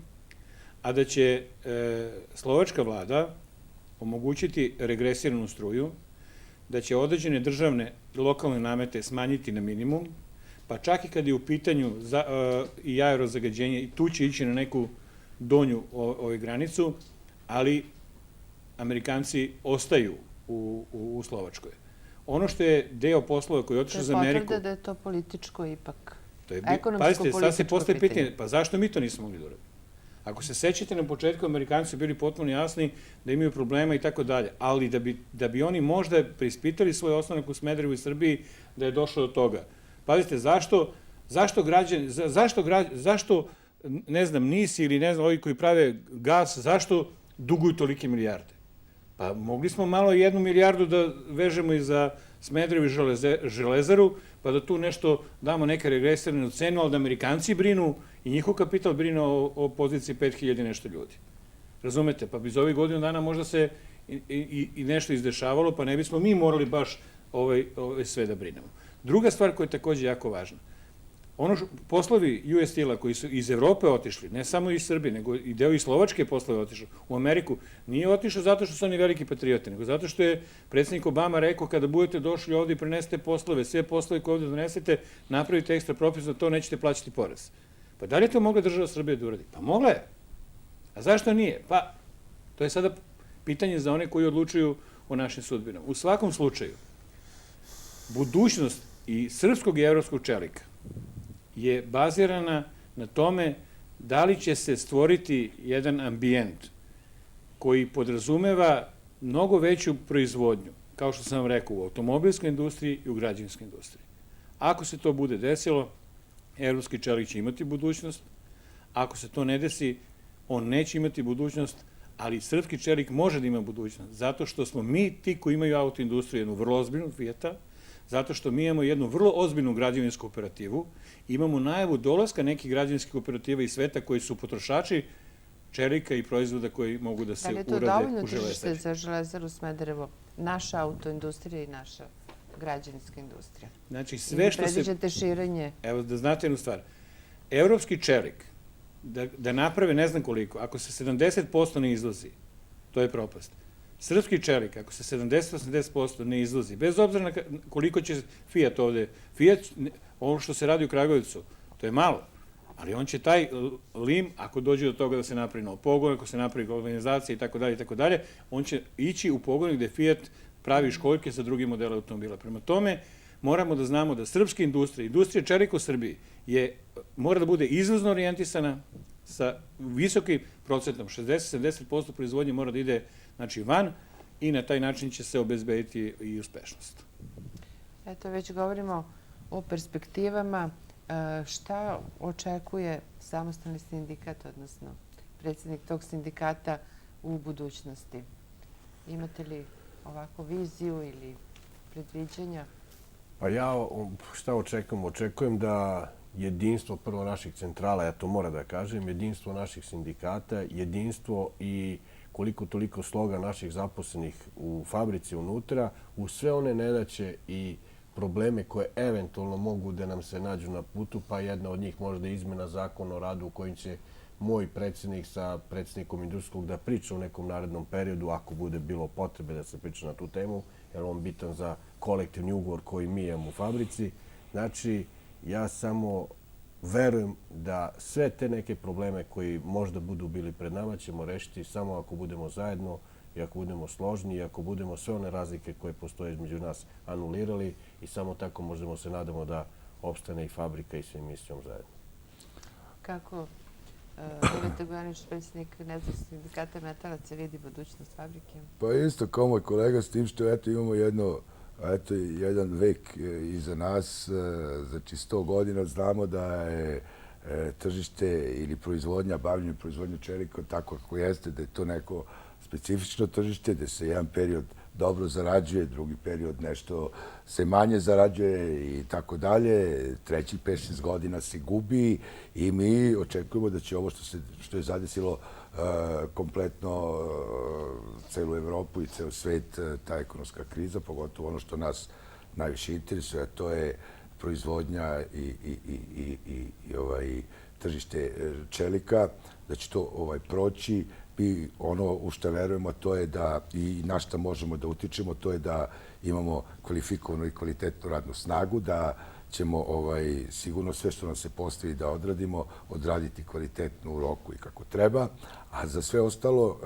a da će slovačka vlada omogućiti regresiranu struju, da će određene državne lokalne namete smanjiti na minimum, pa čak i kad je u pitanju i aerozagađenje, i tu će ići na neku donju granicu, ali Amerikanci ostaju u Slovačkoj. Ono što je deo poslova koji je otišao za Ameriku... To je potvrda da je to političko ipak, ekonomsko-političko pitanje. Pa zašto mi to nismo mogli da uradimo? Ako se sećate, na početku Amerikanci su bili potpuno jasni da imaju problema i tako dalje, ali da bi oni možda preispitali svoj ostanak u Smederevu i Srbiji, da je došlo do toga. Pazite, zašto, ne znam, NIS ili ne znam, ovi koji prave gas, zašto duguju tolike milijarde? Pa mogli smo malo 1 milijardu da vežemo i za Smederevo i Železaru, pa da tu nešto damo neka regresiranu cenu, ali da Amerikanci brinu i njihov kapital brine o poziciji 5.000 nešto ljudi. Razumete? Pa bi za ovih godinu dana možda se i nešto izdešavalo, pa ne bismo mi morali baš sve da brinemo. Druga stvar koja je takođe jako važna, poslovi US Steel-a koji su iz Evrope otišli, ne samo iz Srbije, nego i deo iz Slovačke poslove otišao u Ameriku, nije otišao zato što su oni veliki patriote, nego zato što je predsjednik Obama rekao kada budete došli ovdje i prenesete poslove, sve poslove koje ovdje donesete, napravite ekstra propis, za to nećete plaćati porez. Pa da li je to mogla država Srbije da uradi? Pa mogla je. A zašto nije? Pa, to je sada pitanje za one koji odlučuju o našim sudbinama. U svakom slučaju, budućnost i srpskog i evropskog čelika je bazirana na tome da li će se stvoriti jedan ambijent koji podrazumeva mnogo veću proizvodnju, kao što sam vam rekao, u automobilskoj industriji i u građevinskoj industriji. Ako se to bude desilo, evropski čelik će imati budućnost. Ako se to ne desi, on neće imati budućnost, ali srpski čelik može da ima budućnost, zato što smo mi ti koji imaju autoindustriju, jednu vrlo ozbiljnu Fijata, zato što mi imamo jednu vrlo ozbiljnu građevinsku operativu, imamo najavu dolaska nekih građevinskih operativa iz sveta koji su potrošači čelika i proizvoda koji mogu da se urade u Železari. Da li je to dovoljno Železari. tržište za Železaru Smederevo, naša autoindustrija i naša građevinska industrija? Znači, sve što se... Predviđate širenje? Evo, da znate jednu stvar. Evropski čelik, da naprave ne znam koliko, ako se 70% ne izvozi, to je propast. Srpski čelik, ako se 70-80% ne izvozi, bez obzira na koliko će Fiat ovde, Fiat, ono što se radi u Kragujevcu, to je malo, ali on će taj lim, ako dođe do toga da se napravi nov pogon, ako se napravi galvanizacija i tako dalje, on će ići u pogon gde Fiat pravi školjke za drugi modele automobila. Prema tome, moramo da znamo da srpska industrija čelika u Srbiji mora da bude izvozno orijentisana sa visokim procentom, 60-70% proizvodnje mora da ide van i na taj način će se obezbediti i uspešnost. Eto, već govorimo o perspektivama. Šta očekuje samostalni sindikat, odnosno predsjednik tog sindikata u budućnosti? Imate li ovako viziju ili predviđanja? Pa ja šta očekujem? Očekujem da jedinstvo prvo naših centrala, ja to moram da kažem, jedinstvo naših sindikata, jedinstvo i koliko toliko sloga naših zaposlenih u fabrici unutra, u sve one nedaće i probleme koje eventualno mogu da nam se nađu na putu, pa jedna od njih možda izmena zakona o radu u kojim će moj predsjednik sa predsjednikom industrijskog da priča u nekom narednom periodu, ako bude bilo potrebe da se priča na tu temu, jer on bitan za kolektivni ugovor koji mi imamo u fabrici. Znači, ja samo verujem da sve te neke probleme koji možda budu bili pred nama ćemo rešiti samo ako budemo zajedno i ako budemo složni i ako budemo sve one razlike koje postoje između nas anulirali i samo tako možemo se nadamo da opstane i fabrika i svi misijom zajedno. Kako Mileta Gojanić, predsjednik nezavisnog sindikata metalaca, vidi budućnost fabrike? Pa isto kao moj kolega, s tim što imamo jedan vek iza nas, znači 100 godina znamo da je tržište ili proizvodnja, bavljenje proizvodnje čelika tako kako jeste, da je to neko specifično tržište, da se jedan period dobro zarađuje, drugi period nešto se manje zarađuje i tako dalje, treći 5-6 godina se gubi i mi očekujemo da će ovo što je zadesilo kompletno celu Evropu i ceo svet, ta ekonomska kriza, pogotovo ono što nas najviše interesuje, a to je proizvodnja i tržište čelika, da će to proći. Mi ono u što verujemo to je da i na šta možemo da utičemo, to je da imamo kvalifikovanu i kvalitetnu radnu snagu, da ćemo sigurno sve što nam se postavi da odraditi kvalitetno u roku i kako treba, a za sve ostalo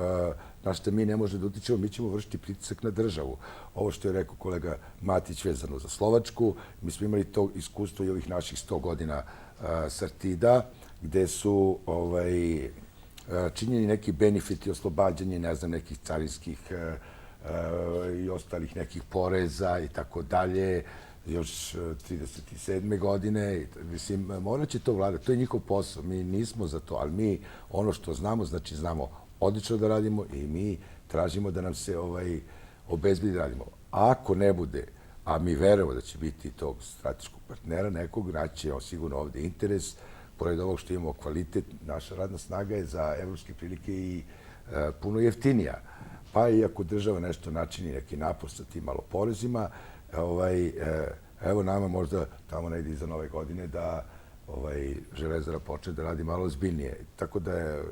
na što mi ne možemo da utičemo, mi ćemo vršiti pritisak na državu. Ovo što je rekao kolega Matić vezano za Slovačku, mi smo imali to iskustvo i ovih naših 100 godina Sartida, gde su činjeni neki benefiti, oslobađanje, ne znam, nekih carinskih i ostalih nekih poreza i tako dalje, još 37. godine. Mislim, morat će to vlada, to je njihov posao, mi nismo za to, ali mi ono što znamo, znači znamo odlično da radimo i mi tražimo da nam se obezbedi da radimo. Ako ne bude, a mi verujemo da će biti tog strateškog partnera nekog, naći je sigurno ovde interes, pored ovog što imamo kvalitet, naša radna snaga je za evropske prilike i puno jeftinija. Pa i ako država nešto načini, neki napor sa tim malo porezima, evo nama možda tamo negdje iza nove godine da Železara počne da radi malo ozbiljnije. Tako da je,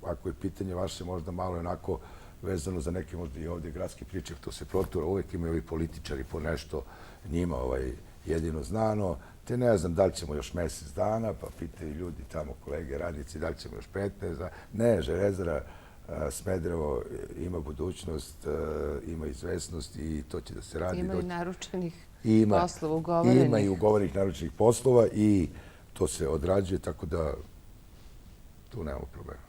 ako je pitanje vaše možda malo onako vezano za neke možda i ovdje gradske priče, to se protura, uvek imaju ovi političari po nešto njima jedino znano, te ne znam da li ćemo još mjesec dana, pa pitaju ljudi tamo, kolege, radnici, da li ćemo još 15 dana. Ne, Železara Smederevo ima budućnost, ima izvesnost i to će da se radi. Ima i naručenih Ima, poslova ugovorenih. Ima i ugovorenih naručenih poslova i to se odrađuje, tako da tu nemamo problema.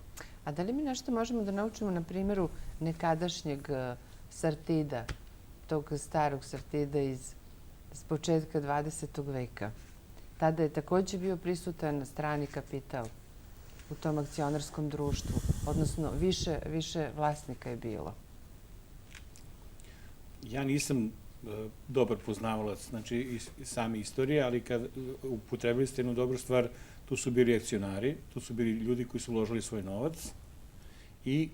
A da li mi nešto možemo da naučimo na primjeru nekadašnjeg Sartida, tog starog Sartida iz početka 20. veka? Tada je također bio prisutan strani kapital u tom akcionarskom društvu, odnosno više vlasnika je bilo. Ja nisam dobar poznavalac, znači i same istorije, ali kad upotrebili ste jednu dobru stvar, tu su bili akcionari, tu su bili ljudi koji su uložili svoj novac i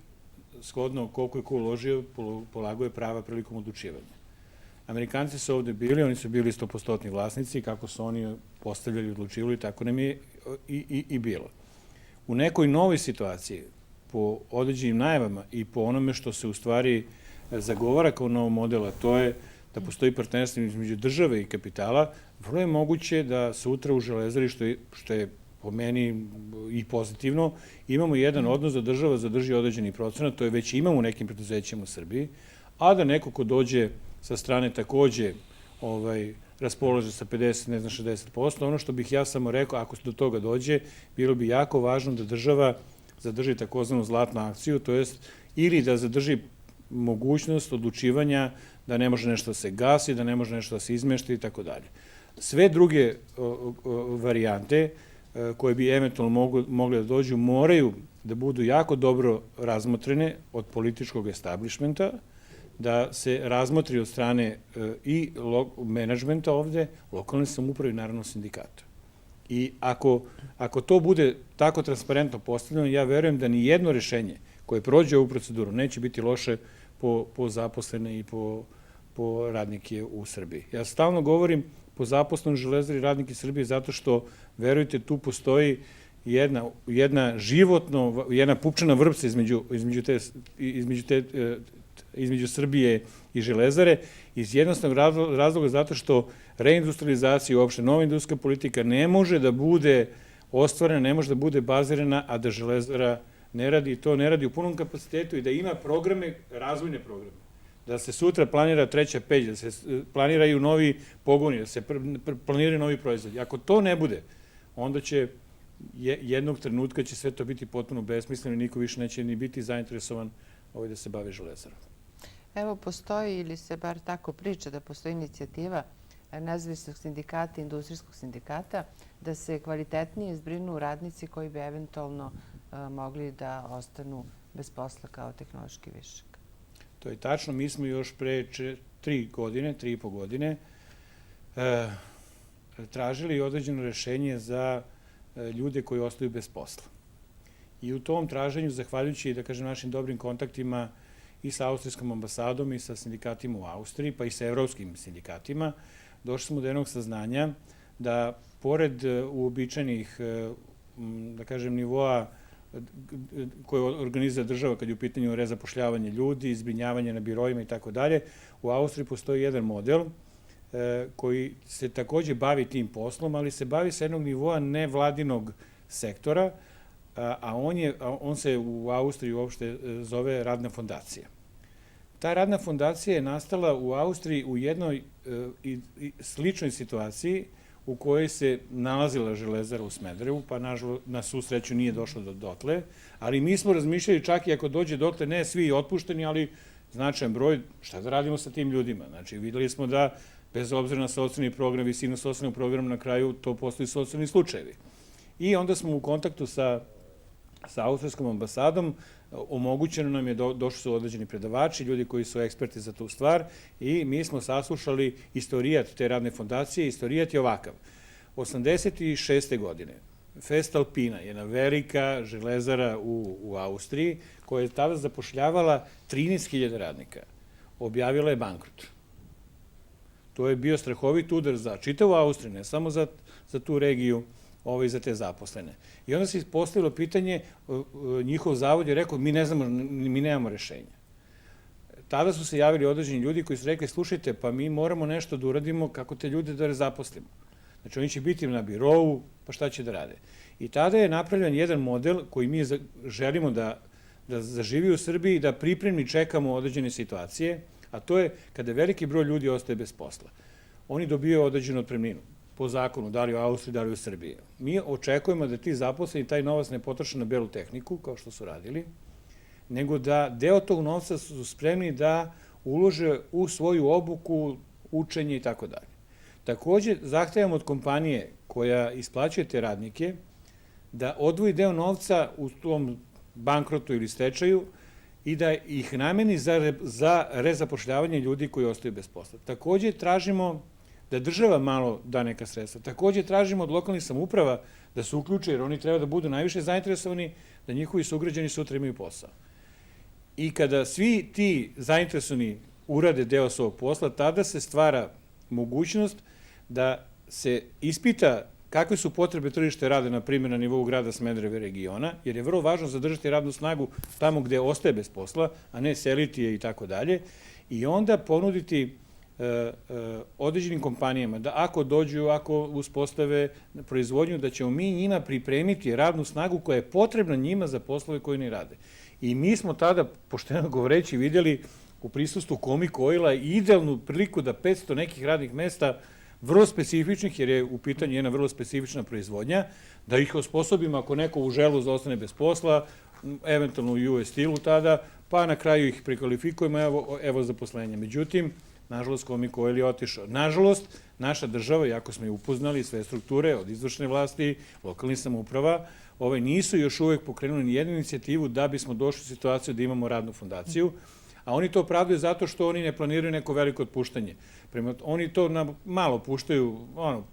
shodno koliko je ko uložio, polagao je prava prilikom odlučivanja. Amerikanci su ovde bili, oni su bili 100% vlasnici, kako su oni postavljali i odlučivali, tako nam je i bilo. U nekoj novoj situaciji, po određenim najavama i po onome što se u stvari zagovara kao novo model, a to je da postoji partnerstvo između države i kapitala, vrlo je moguće da sutra u Železari, što je po meni i pozitivno, imamo jedan odnos da država zadrži određeni procenat, to je već imamo u nekim preduzećima u Srbiji, a da neko ko dođe sa strane takođe raspolože sa 50, ne znam, 60%. Ono što bih ja samo rekao, ako se do toga dođe, bilo bi jako važno da država zadrži takozvanu zlatnu akciju, to jest ili da zadrži mogućnost odlučivanja da ne može nešto da se gasi, da ne može nešto da se izmešta i tako dalje. Sve druge varijante koje bi eventualno mogle da dođu moraju da budu jako dobro razmotrene od političkog establishmenta, da se razmotri od strane i menadžmenta ovde, lokalne samouprave i naravno sindikata. I ako to bude tako transparentno postavljeno, ja verujem da ni jedno rešenje koje prođe ovu proceduru neće biti loše po zaposlene i po radnike u Srbiji. Ja stalno govorim po zaposlenom Železari radnike Srbije zato što, verujte, tu postoji jedna životno, jedna pupčana vrpca između Srbije i Železare, iz jednostavnog razloga zato što reindustrializacija i uopšte nova industrijska politika ne može da bude ostvarena, ne može da bude bazirana, a da Železara ne radi, to ne radi u punom kapacitetu i da ima programe, razvojne programe. Da se sutra planira treća peć, da se planiraju novi pogoni, da se planiraju novi proizvodi. Ako to ne bude, onda će jednog trenutka će sve to biti potpuno besmisleno i niko više neće ni biti zainteresovan da se bave Železarom. Evo, postoji, ili se bar tako priča, da postoji inicijativa nezavisnog sindikata, industrijskog sindikata, da se kvalitetnije zbrinu radnici koji bi eventualno mogli da ostanu bez posla kao tehnološki višak. To je tačno. Mi smo još pre 3,5 godine tražili određeno rešenje za ljude koji ostaju bez posla. I u tom traženju, zahvaljujući, da kažem, našim dobrim kontaktima i sa austrijskom ambasadom i sa sindikatima u Austriji, pa i sa evropskim sindikatima, došli smo do jednog saznanja da, pored uobičajenih, da kažem, nivoa koje organizuje država kad je u pitanju rezapošljavanje ljudi, zbrinjavanje na biroima i tako dalje, u Austriji postoji jedan model koji se takođe bavi tim poslom, ali se bavi sa jednog nivoa nevladinog sektora, a on se u Austriji uopšte zove radna fondacija. Ta radna fondacija je nastala u Austriji u jednoj sličnoj situaciji u kojoj se nalazila Železara u Smederevu, pa na svu sreću nije došlo do dotle, ali mi smo razmišljali čak i ako dođe dotle, ne svi otpušteni, ali značajan broj, šta da radimo sa tim ljudima? Znači, videli smo da bez obzira na socijalni program, visinu socijalnog programa, na kraju to postoji socijalni slučajevi. I onda smo u kontaktu sa austrijskom ambasadom, omogućeno nam je, došli su određeni predavači, ljudi koji su eksperti za tu stvar i mi smo saslušali istorijat te radne fondacije. Istorijat je ovakav. 86. godine Voestalpine, jedna velika železara u Austriji, koja je tada zapošljavala 13.000 radnika, objavila je bankrot. To je bio strahovit udar za čitavu Austriju, ne samo za tu regiju, za te zaposlene. I onda se postavilo pitanje, njihov zavod je rekao, mi nemamo rešenja. Tada su se javili određeni ljudi koji su rekli, slušajte, pa mi moramo nešto da uradimo kako te ljude da zaposlimo. Znači, oni će biti na birovu, pa šta će da rade? I tada je napravljen jedan model koji mi želimo da da zaživi u Srbiji i da pripremni čekamo određene situacije, a to je kada veliki broj ljudi ostaje bez posla. Oni dobijaju određenu otpremninu po zakonu, da li u Austriji, da li u Srbiji. Mi očekujemo da ti zaposleni taj novac ne potroše na belu tehniku, kao što su radili, nego da deo tog novca su spremni da ulože u svoju obuku, učenje i tako dalje. Takođe, zahtevamo od kompanije koja isplaćuje te radnike da odvoji deo novca u tom bankrotu ili stečaju i da ih nameni za rezapošljavanje ljudi koji ostaju bez posla. Takođe, tražimo da država malo da neka sredstva. Takođe, tražimo od lokalnih samouprava da se uključe, jer oni treba da budu najviše zainteresovani da njihovi sugrađani sutra imaju posao. I kada svi ti zainteresovani urade deo svog posla, tada se stvara mogućnost da se ispita kakve su potrebe tržište rada, na primjer, na nivou grada Smedereva i regiona, jer je vrlo važno zadržati radnu snagu tamo gde ostaje bez posla, a ne seliti je i tako dalje, i onda ponuditi određenim kompanijama da ako dođu, ako uspostave proizvodnju, da ćemo mi njima pripremiti radnu snagu koja je potrebna njima za poslove koje ne rade. I mi smo tada, pošteno govoreći, vidjeli u prisustvu Komik Oila idealnu priliku da 500 nekih radnih mesta, vrlo specifičnih, jer je u pitanju jedna vrlo specifična proizvodnja, da ih osposobimo ako neko u želu ostane bez posla, eventualno u US Steelu tada, pa na kraju ih prekvalifikujemo, evo zaposlenja. Međutim, nažalost, Komik Oil je otišao. Nažalost, naša država, iako smo je upoznali, sve strukture od izvršne vlasti, lokalnih samouprava, nisu još uvek pokrenuli ni jednu inicijativu da bismo došli u situaciju da imamo radnu fondaciju, a oni to opravdaju zato što oni ne planiraju neko veliko otpuštanje. Oni to malo puštaju,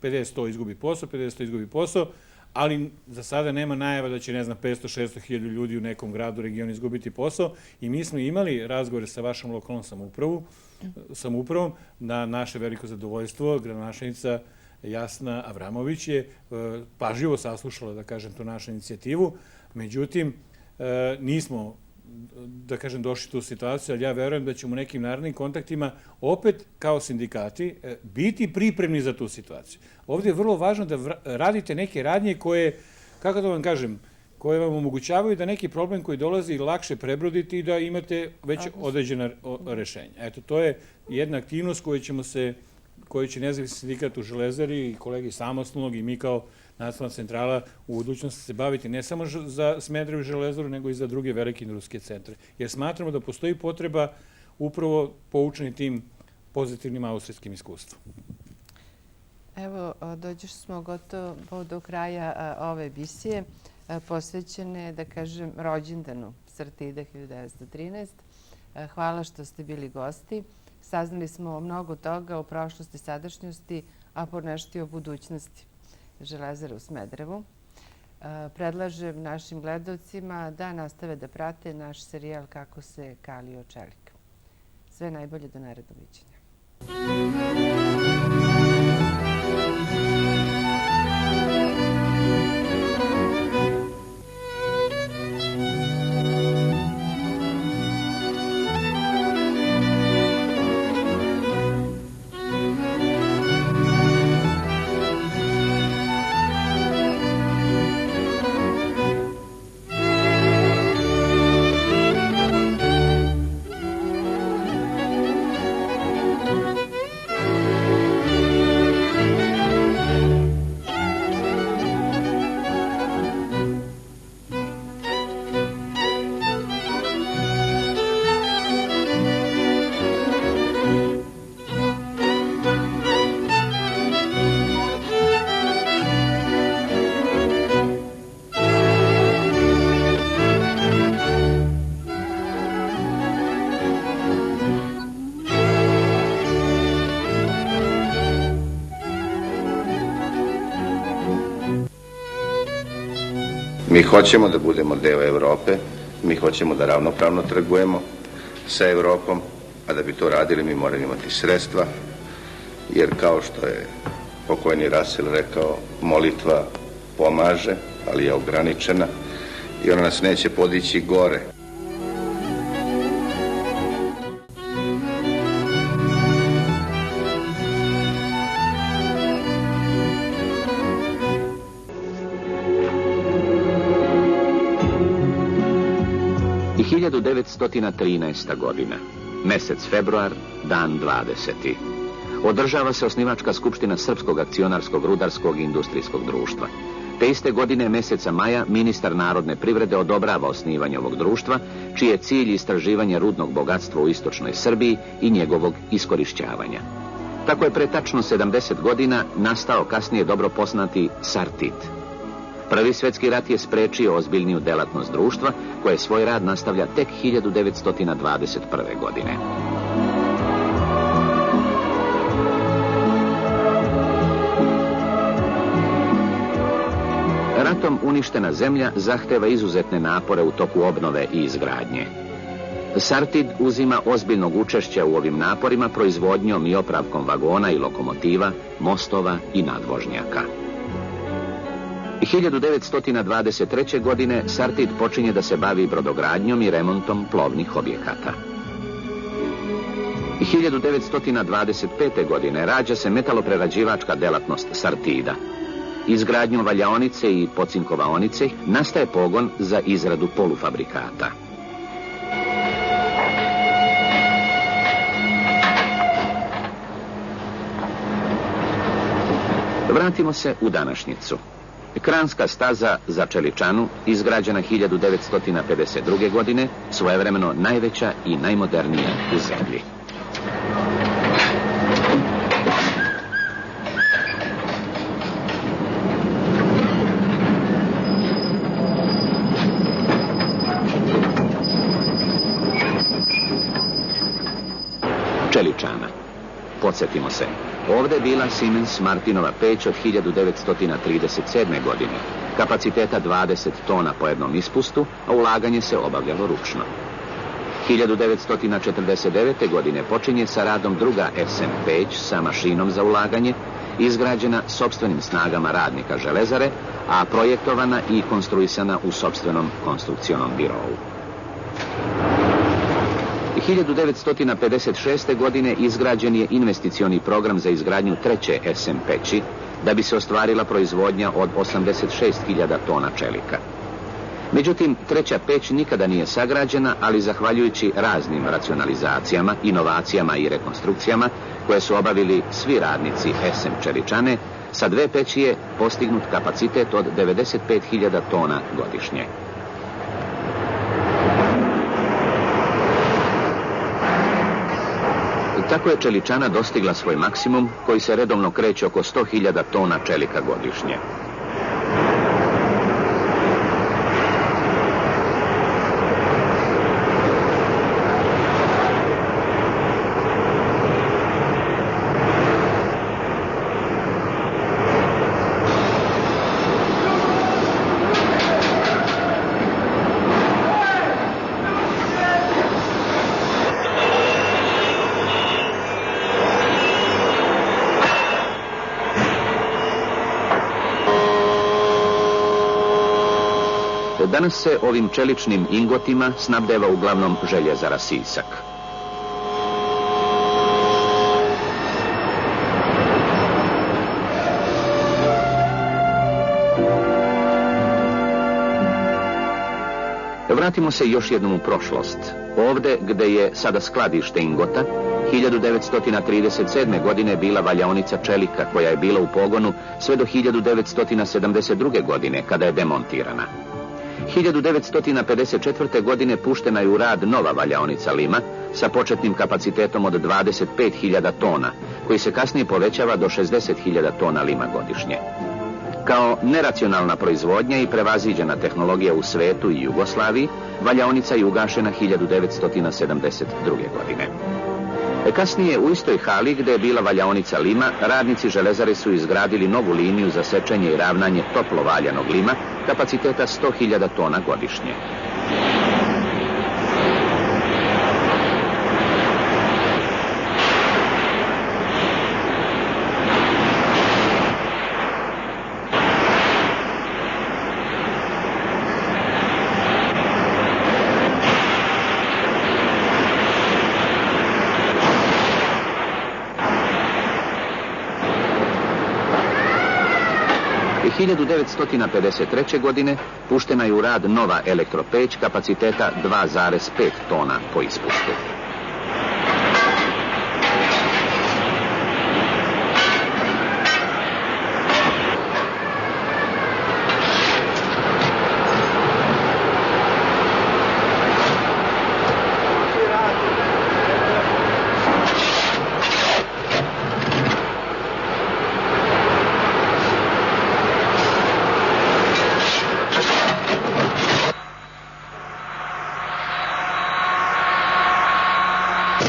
50-100 izgubi posao, 50-100 izgubi posao, ali za sada nema najava da će, 500-600 hiljada ljudi u nekom gradu, regionu izgubiti posao, i mi smo imali razgovore sa vašom lokalnom samoupravom, na naše veliko zadovoljstvo. Gradonačelnica Jasna Avramović je pažljivo saslušala, da kažem, tu našu inicijativu. Međutim, nismo, da kažem, došli u tu situaciju, ali ja verujem da ćemo u nekim narednim kontaktima opet, kao sindikati, biti pripremni za tu situaciju. Ovdje je vrlo važno da radite neke radnje koje, kako da vam kažem, koje vam omogućavaju da neki problem koji dolazi lakše prebroditi i da imate već određena rešenja. Eto, to je jedna aktivnost koju će nezavisni sindikat u Železari i kolegi Samostalnog i mi kao nacionalna centrala u budućnosti se baviti ne samo za Smederevo i Železaru, nego i za druge velike industrijske centre. Jer smatramo da postoji potreba upravo poučeni tim pozitivnim austrijskim iskustvom. Evo, dođeš smo gotovo do kraja ove emisije, posvećene, da kažem, rođendanu Sartida 1913. Hvala što ste bili gosti. Saznali smo mnogo toga o prošlosti, sadašnjosti, a ponešto i o budućnosti Železare u Smederevu. Predlažem našim gledalcima da nastave da prate naš serijal Kako se kalio čelik. Sve najbolje, do narednog viđenja. Mi hoćemo da budemo deo Evrope, mi hoćemo da ravnopravno trgujemo sa Evropom, a da bi to radili mi moramo imati sredstva, jer kao što je pokojni Russell rekao, molitva pomaže, ali je ograničena i ona nas neće podići gore. 1913. godina, mesec februar, dan 20. Održava se osnivačka skupština Srpskog akcionarskog rudarskog i industrijskog društva. Te iste godine, meseca maja, ministar narodne privrede odobrava osnivanje ovog društva, čiji je cilj istraživanje rudnog bogatstva u istočnoj Srbiji i njegovog iskorišćavanja. Tako je pre tačno 70 godina nastao kasnije dobro poznati Sartid. Prvi svjetski rat je sprečio ozbiljniju delatnost društva, koje svoj rad nastavlja tek 1921. godine. Ratom uništena zemlja zahteva izuzetne napore u toku obnove i izgradnje. Sartid uzima ozbiljnog učešća u ovim naporima proizvodnjom i opravkom vagona i lokomotiva, mostova i nadvožnjaka. 1923. godine Sartid počinje da se bavi brodogradnjom i remontom plovnih objekata. 1925. godine rađa se metaloprerađivačka delatnost Sartida. Izgradnjom valjaonice i pocinkovaonice nastaje pogon za izradu polufabrikata. Vratimo se u današnjicu. Kranska staza za Čeličanu, izgrađena 1952. godine, svojevremeno najveća i najmodernija u zemlji. Čeličana. Podsjetimo se, ovdje je bila Siemens Martinova peć od 1937. godine, kapaciteta 20 tona po jednom ispustu, a ulaganje se obavljalo ručno. 1949. godine počinje sa radom druga SM peć sa mašinom za ulaganje, izgrađena sopstvenim snagama radnika železare, a projektovana i konstruisana u sopstvenom konstrukcionom birovu. 1956. godine izgrađen je investicioni program za izgradnju treće SM peći, da bi se ostvarila proizvodnja od 86.000 tona čelika. Međutim, treća peć nikada nije sagrađena, ali zahvaljujući raznim racionalizacijama, inovacijama i rekonstrukcijama, koje su obavili svi radnici SM Čeličane, sa dve peći je postignut kapacitet od 95.000 tona godišnje. Tako je Čeličana dostigla svoj maksimum, koji se redovno kreće oko 100.000 tona čelika godišnje. Danas se ovim čeličnim ingotima snabdeva uglavnom željezara Sisak. Vratimo se još jednom u prošlost. Ovdje gdje je sada skladište ingota, 1937. godine bila valjaonica čelika, koja je bila u pogonu sve do 1972. godine, kada je demontirana. 1954. godine puštena je u rad nova valjaonica lima sa početnim kapacitetom od 25.000 tona, koji se kasnije povećava do 60.000 tona lima godišnje. Kao neracionalna proizvodnja i prevaziđena tehnologija u svetu i Jugoslaviji, valjaonica je ugašena 1972. godine. Kasnije u istoj hali gdje je bila valjaonica lima, radnici železare su izgradili novu liniju za sečenje i ravnanje toplo valjanog lima kapaciteta 100.000 tona godišnje. 1953. godine puštena je u rad nova elektropeć kapaciteta 2,5 tona po ispustu.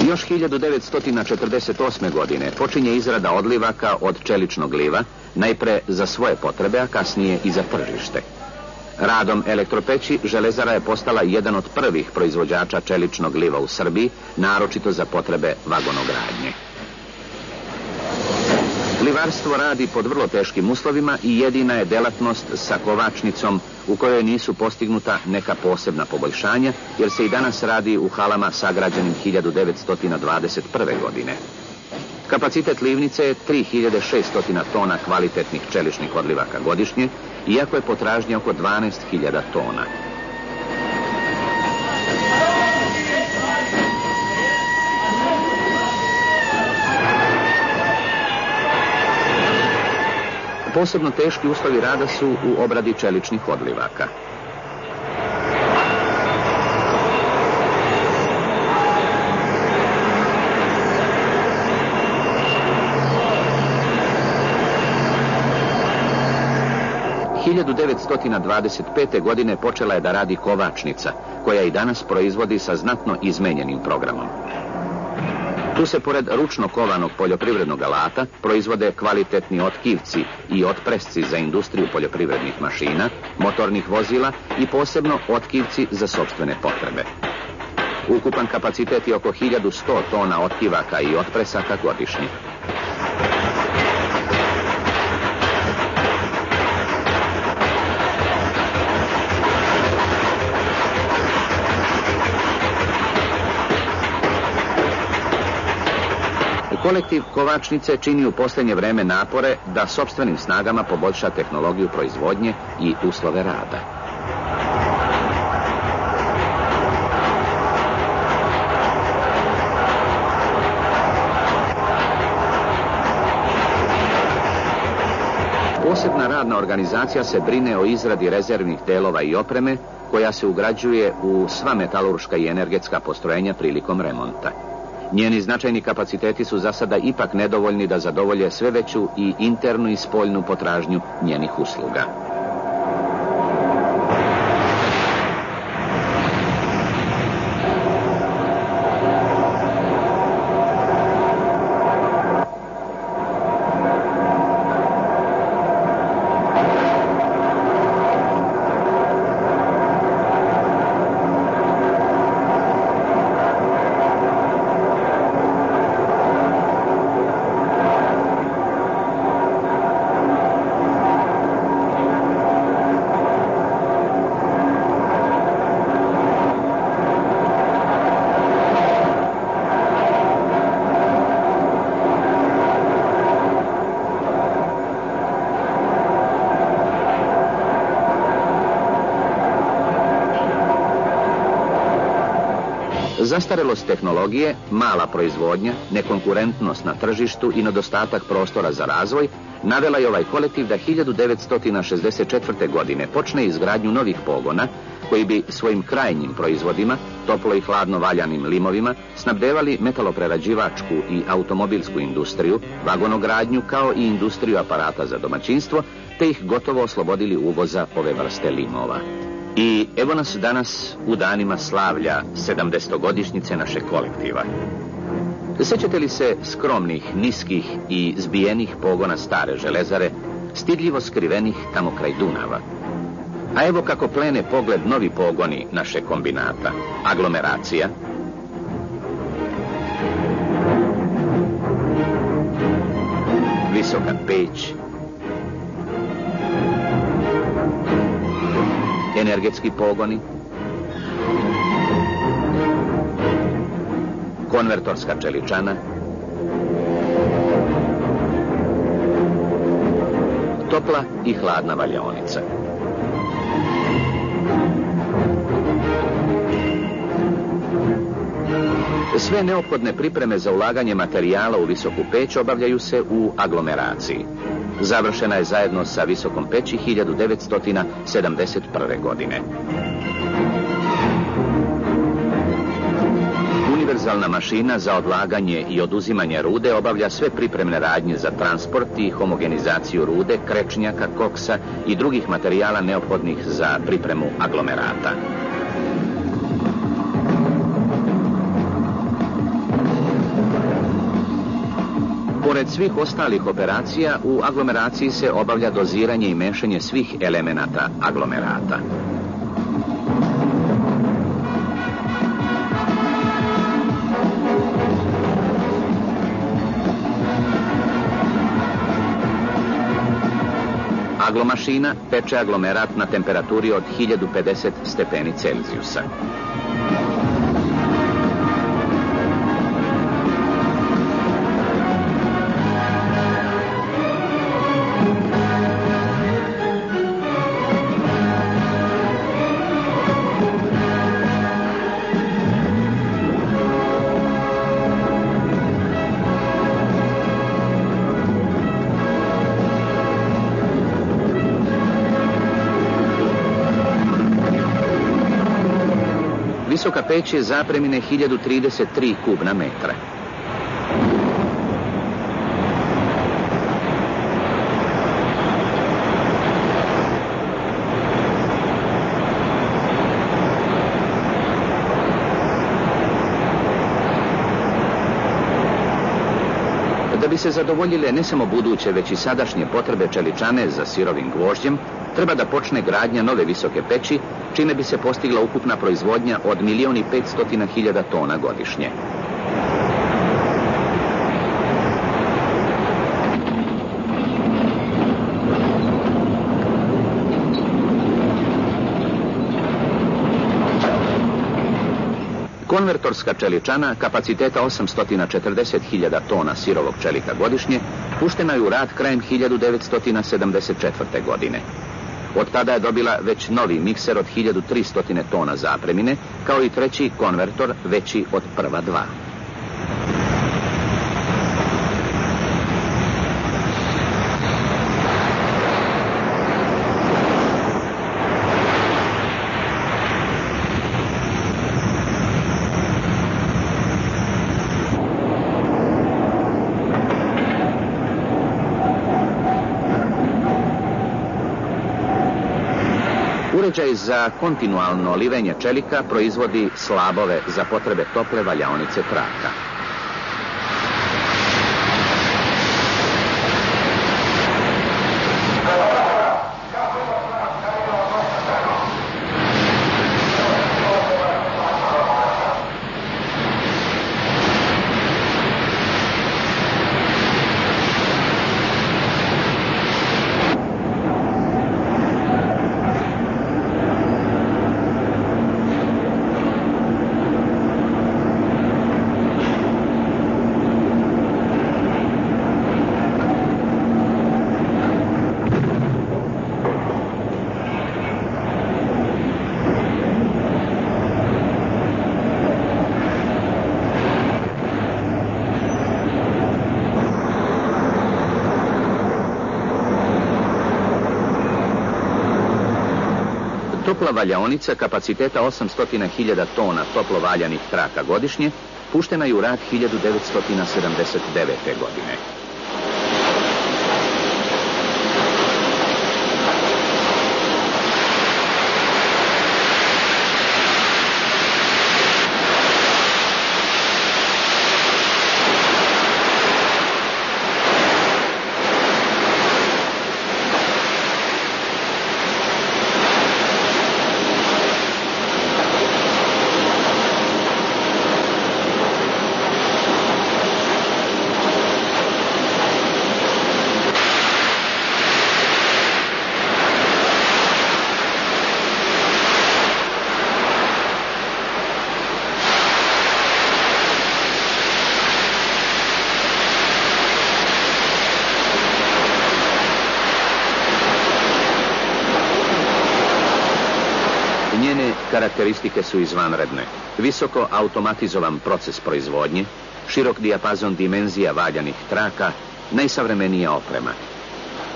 Još 1948. godine počinje izrada odlivaka od čeličnog gljiva, najpre za svoje potrebe, a kasnije i za tržište. Radom elektropeći železara je postala jedan od prvih proizvođača čeličnog gljiva u Srbiji, naročito za potrebe vagonogradnje. Gljivarstvo radi pod vrlo teškim uslovima i jedina je delatnost sa kovačnicom u kojoj nisu postignuta neka posebna poboljšanja, jer se i danas radi u halama sagrađenim 1921. godine. Kapacitet livnice je 3600 tona kvalitetnih čeličnih odlivaka godišnje, iako je potražnja oko 12.000 tona. Posebno teški uslovi rada su u obradi čeličnih odlivaka. – 1925. godine počela je da radi kovačnica, koja i danas proizvodi sa znatno izmenjenim programom. Tu se pored ručno kovanog poljoprivrednog alata proizvode kvalitetni otkivci i otpresci za industriju poljoprivrednih mašina, motornih vozila i posebno otkivci za sopstvene potrebe. Ukupan kapacitet je oko 1100 tona otkivaka i otpresaka godišnje. Kolektiv kovačnice čini u posljednje vreme napore da sopstvenim snagama poboljša tehnologiju proizvodnje i uslove rada. Posebna radna organizacija se brine o izradi rezervnih delova i opreme koja se ugrađuje u sva metalurška i energetska postrojenja prilikom remonta. Njeni značajni kapaciteti su za sada ipak nedovoljni da zadovolje sve veću i internu i spoljnu potražnju njenih usluga. Zastarelost tehnologije, mala proizvodnja, nekonkurentnost na tržištu i nedostatak prostora za razvoj navela je ovaj kolektiv da 1964. godine počne izgradnju novih pogona koji bi svojim krajnjim proizvodima, toplo i hladno valjanim limovima, snabdevali metaloprerađivačku i automobilsku industriju, vagonogradnju kao i industriju aparata za domaćinstvo, te ih gotovo oslobodili uvoza ove vrste limova. I evo nas danas u danima slavlja 70-godišnjice našeg kolektiva. Sjećate li se skromnih, niskih i zbijenih pogona stare železare, stidljivo skrivenih tamo kraj Dunava? A evo kako plene pogled novi pogoni naše kombinata. Aglomeracija, visoka peć, energetski pogoni, konvertorska čeličana, topla i hladna valjaonica. Sve neophodne pripreme za ulaganje materijala u visoku peć obavljaju se u aglomeraciji. Završena je zajedno sa visokom peći 1971. godine. Univerzalna mašina za odlaganje i oduzimanje rude obavlja sve pripremne radnje za transport i homogenizaciju rude, krečnjaka, koksa i drugih materijala neophodnih za pripremu aglomerata. Pored svih ostalih operacija, u aglomeraciji se obavlja doziranje i mešanje svih elemenata aglomerata. Aglomašina peče aglomerat na temperaturi od 1050 stepeni Celzijusa. Visoka peć je zapremine 1033 kubna metra. Da bi se zadovoljile ne samo buduće, već i sadašnje potrebe čeličane za sirovim gvožđem, treba da počne gradnja nove visoke peći, čime bi se postigla ukupna proizvodnja od 1.500.000 tona godišnje. Konvertorska čeličana kapaciteta 840.000 tona sirovog čelika godišnje puštena je u rad krajem 1974. godine. Od tada je dobila već novi mikser od 1300 tona zapremine, kao i treći konvertor veći od prva dva. Uređaj za kontinualno livenje čelika proizvodi slabove za potrebe tople valjaonice traka. Topla valjaonica kapaciteta 800.000 tona toplo valjanih traka godišnje puštena je u rad 1979. godine. Karakteristike su izvanredne. Visoko automatizovan proces proizvodnje, širok dijapazon dimenzija valjanih traka, najsavremenija oprema.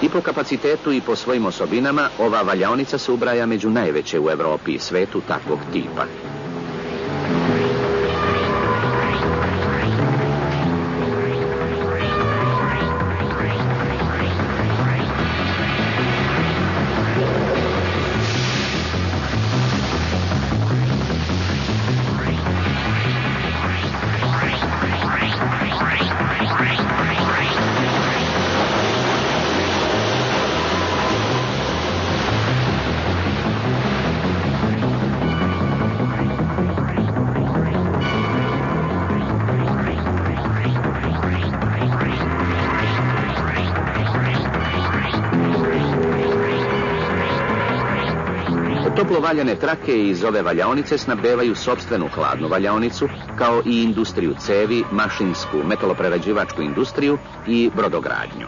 I po kapacitetu i po svojim osobinama ova valjaonica se ubraja među najveće u Evropi i svetu takvog tipa. Toplovaljane trake iz ove valjaonice snabdevaju sopstvenu hladnu valjaonicu, kao i industriju cevi, mašinsku, metaloprerađivačku industriju i brodogradnju.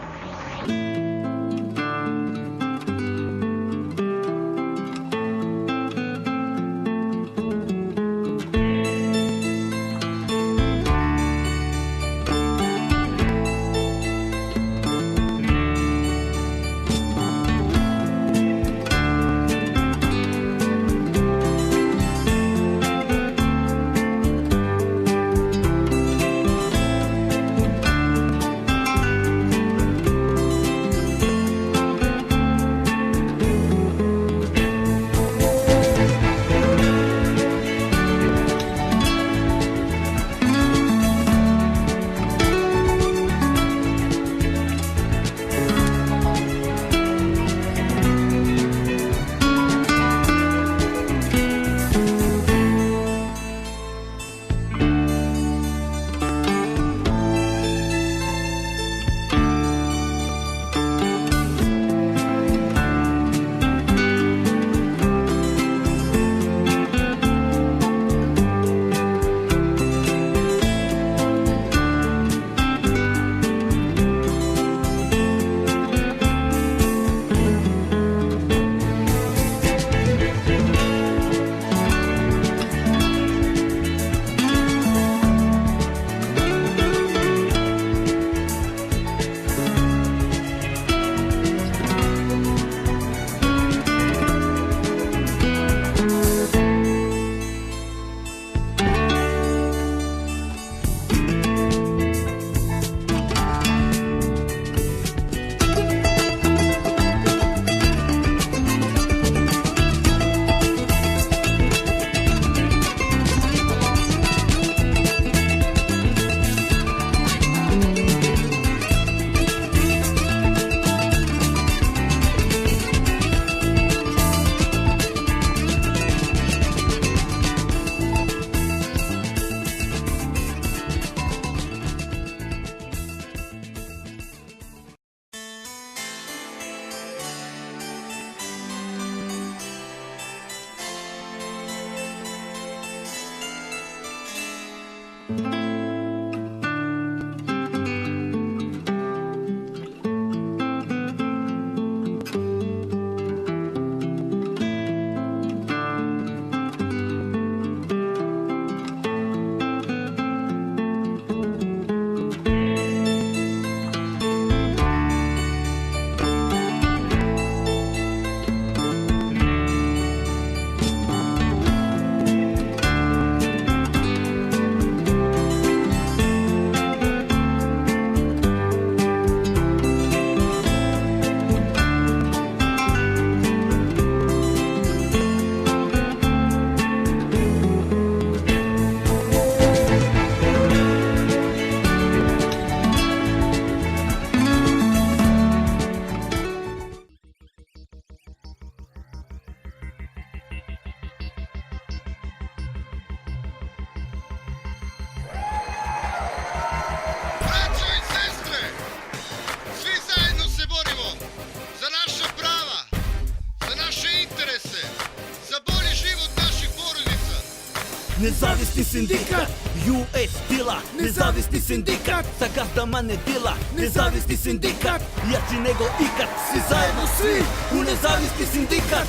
Nezavisni sindikat, US Stila. Nezavisni sindikat, sa gazdama ne dila. Nezavisni sindikat, jači nego ikad. Svi zajedno, svi u nezavisni sindikat.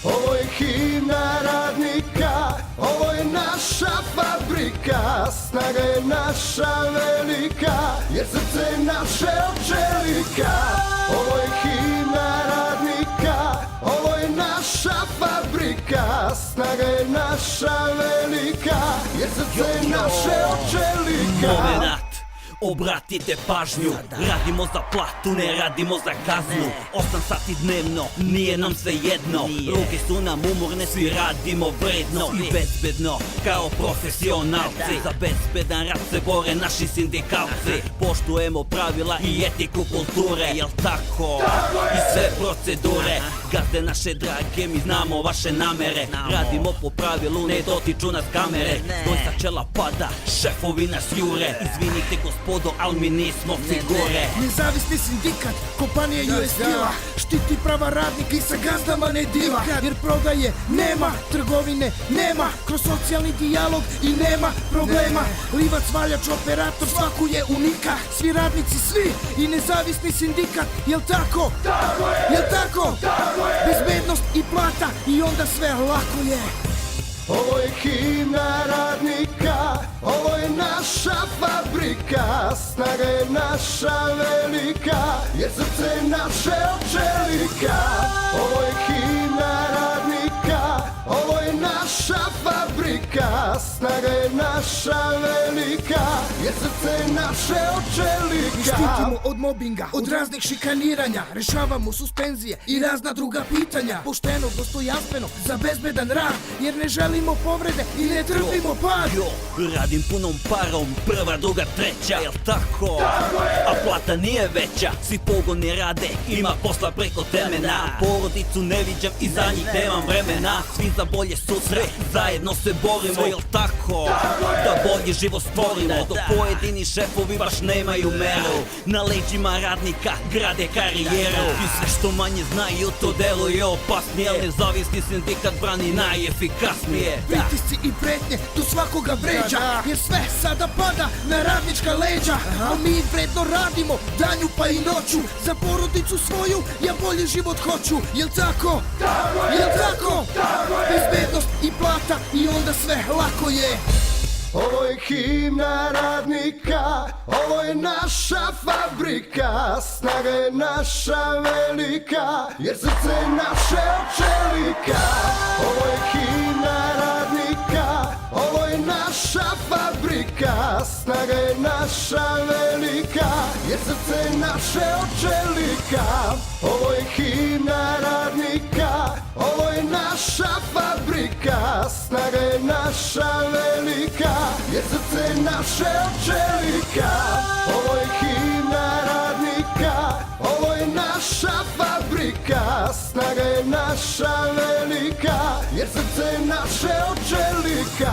Ovo je himna radnika, ovo je naša fabrika, snaga je naša velika, jer srce je naše od čelika. Ovo je himna radnika, ovo je naša fabrika, snaga je naša velika, jer srce je naše od čelika. Momenat, obratite pažnju, radimo za platu, ne radimo za kaznu. 8 sati dnevno, nije nam sve jedno, ruke su nam umorne, svi radimo vredno i bezbedno, kao profesionalci. Za bezbedan rad se bore naši sindikalci, poštujemo pravila i etiku kulture, jel tako? I sve procedure, gazde naše drage, mi znamo vaše namere, radimo po pravilu, ne dotiču nas kamere. Doj sa čela pada, šefovi nas jure, izvinite gospodo, al mi nismo figure. Nezavisni sindikat, kompanija US Steel štiti prava radnika i sa gazdama ne dila, jer prodaje nema, trgovine nema, kroz socijalni dijalog i nema problema. Livac, valjač, operator, svaku je unika, svi radnici, svi i nezavisni sindikat, jel tako? Jel tako? Bezbednost i plata i onda sve lako je. Ovo je himna radnika, ovo je naša fabrika, snaga je naša velika, jer srce je naše od čelika. Ovo je himna radnika, ovo je naša fabrika, snaga je naša velika, jer srce je naše od čelika. Mi štitimo od mobinga, od raznih šikaniranja, rešavamo suspenzije i razna druga pitanja, pošteno, dostojanstveno, za bezbedan rad, jer ne želimo povrede i ne trpimo pad. Radim punom parom, prva, druga, treća, jel tako? A plata nije veća, svi pogoni rade, ima posla preko temena. Porodicu ne viđam i za njih nemam vremena, svi za bolje sutra, zajedno se borimo, jel tako? Da bolji život stvorimo, dok pojedini šefovi baš nemaju meru, na leđima radnika grade karijeru. I sve što manje znaju, to deluje opasnije, ali nezavisni sindikat brani najefikasnije. Pritisci i pretnje do svakoga vređa, jer sve sada pada na radnička leđa. A mi vredno radimo danju pa i noću, za porodicu svoju ja bolji život hoću. Jel tako? Jel tako? Bezbednost i plata i onda sve lako je. Ovo je himna radnika, ovo je naša fabrika, snaga je naša velika, jer srce je naše od čelika. Ovo je himna radnika, ovo je naša fabrika, snaga je naša velika, jer srce je naše od čelika. Ovo je himna radnika, ovo je naša fabrika, snaga je naša velika, jer srce je naše od čelika. Ovo je himna radnika, ovo je naša fabrika, snaga je naša velika, jer srce je naše od čelika.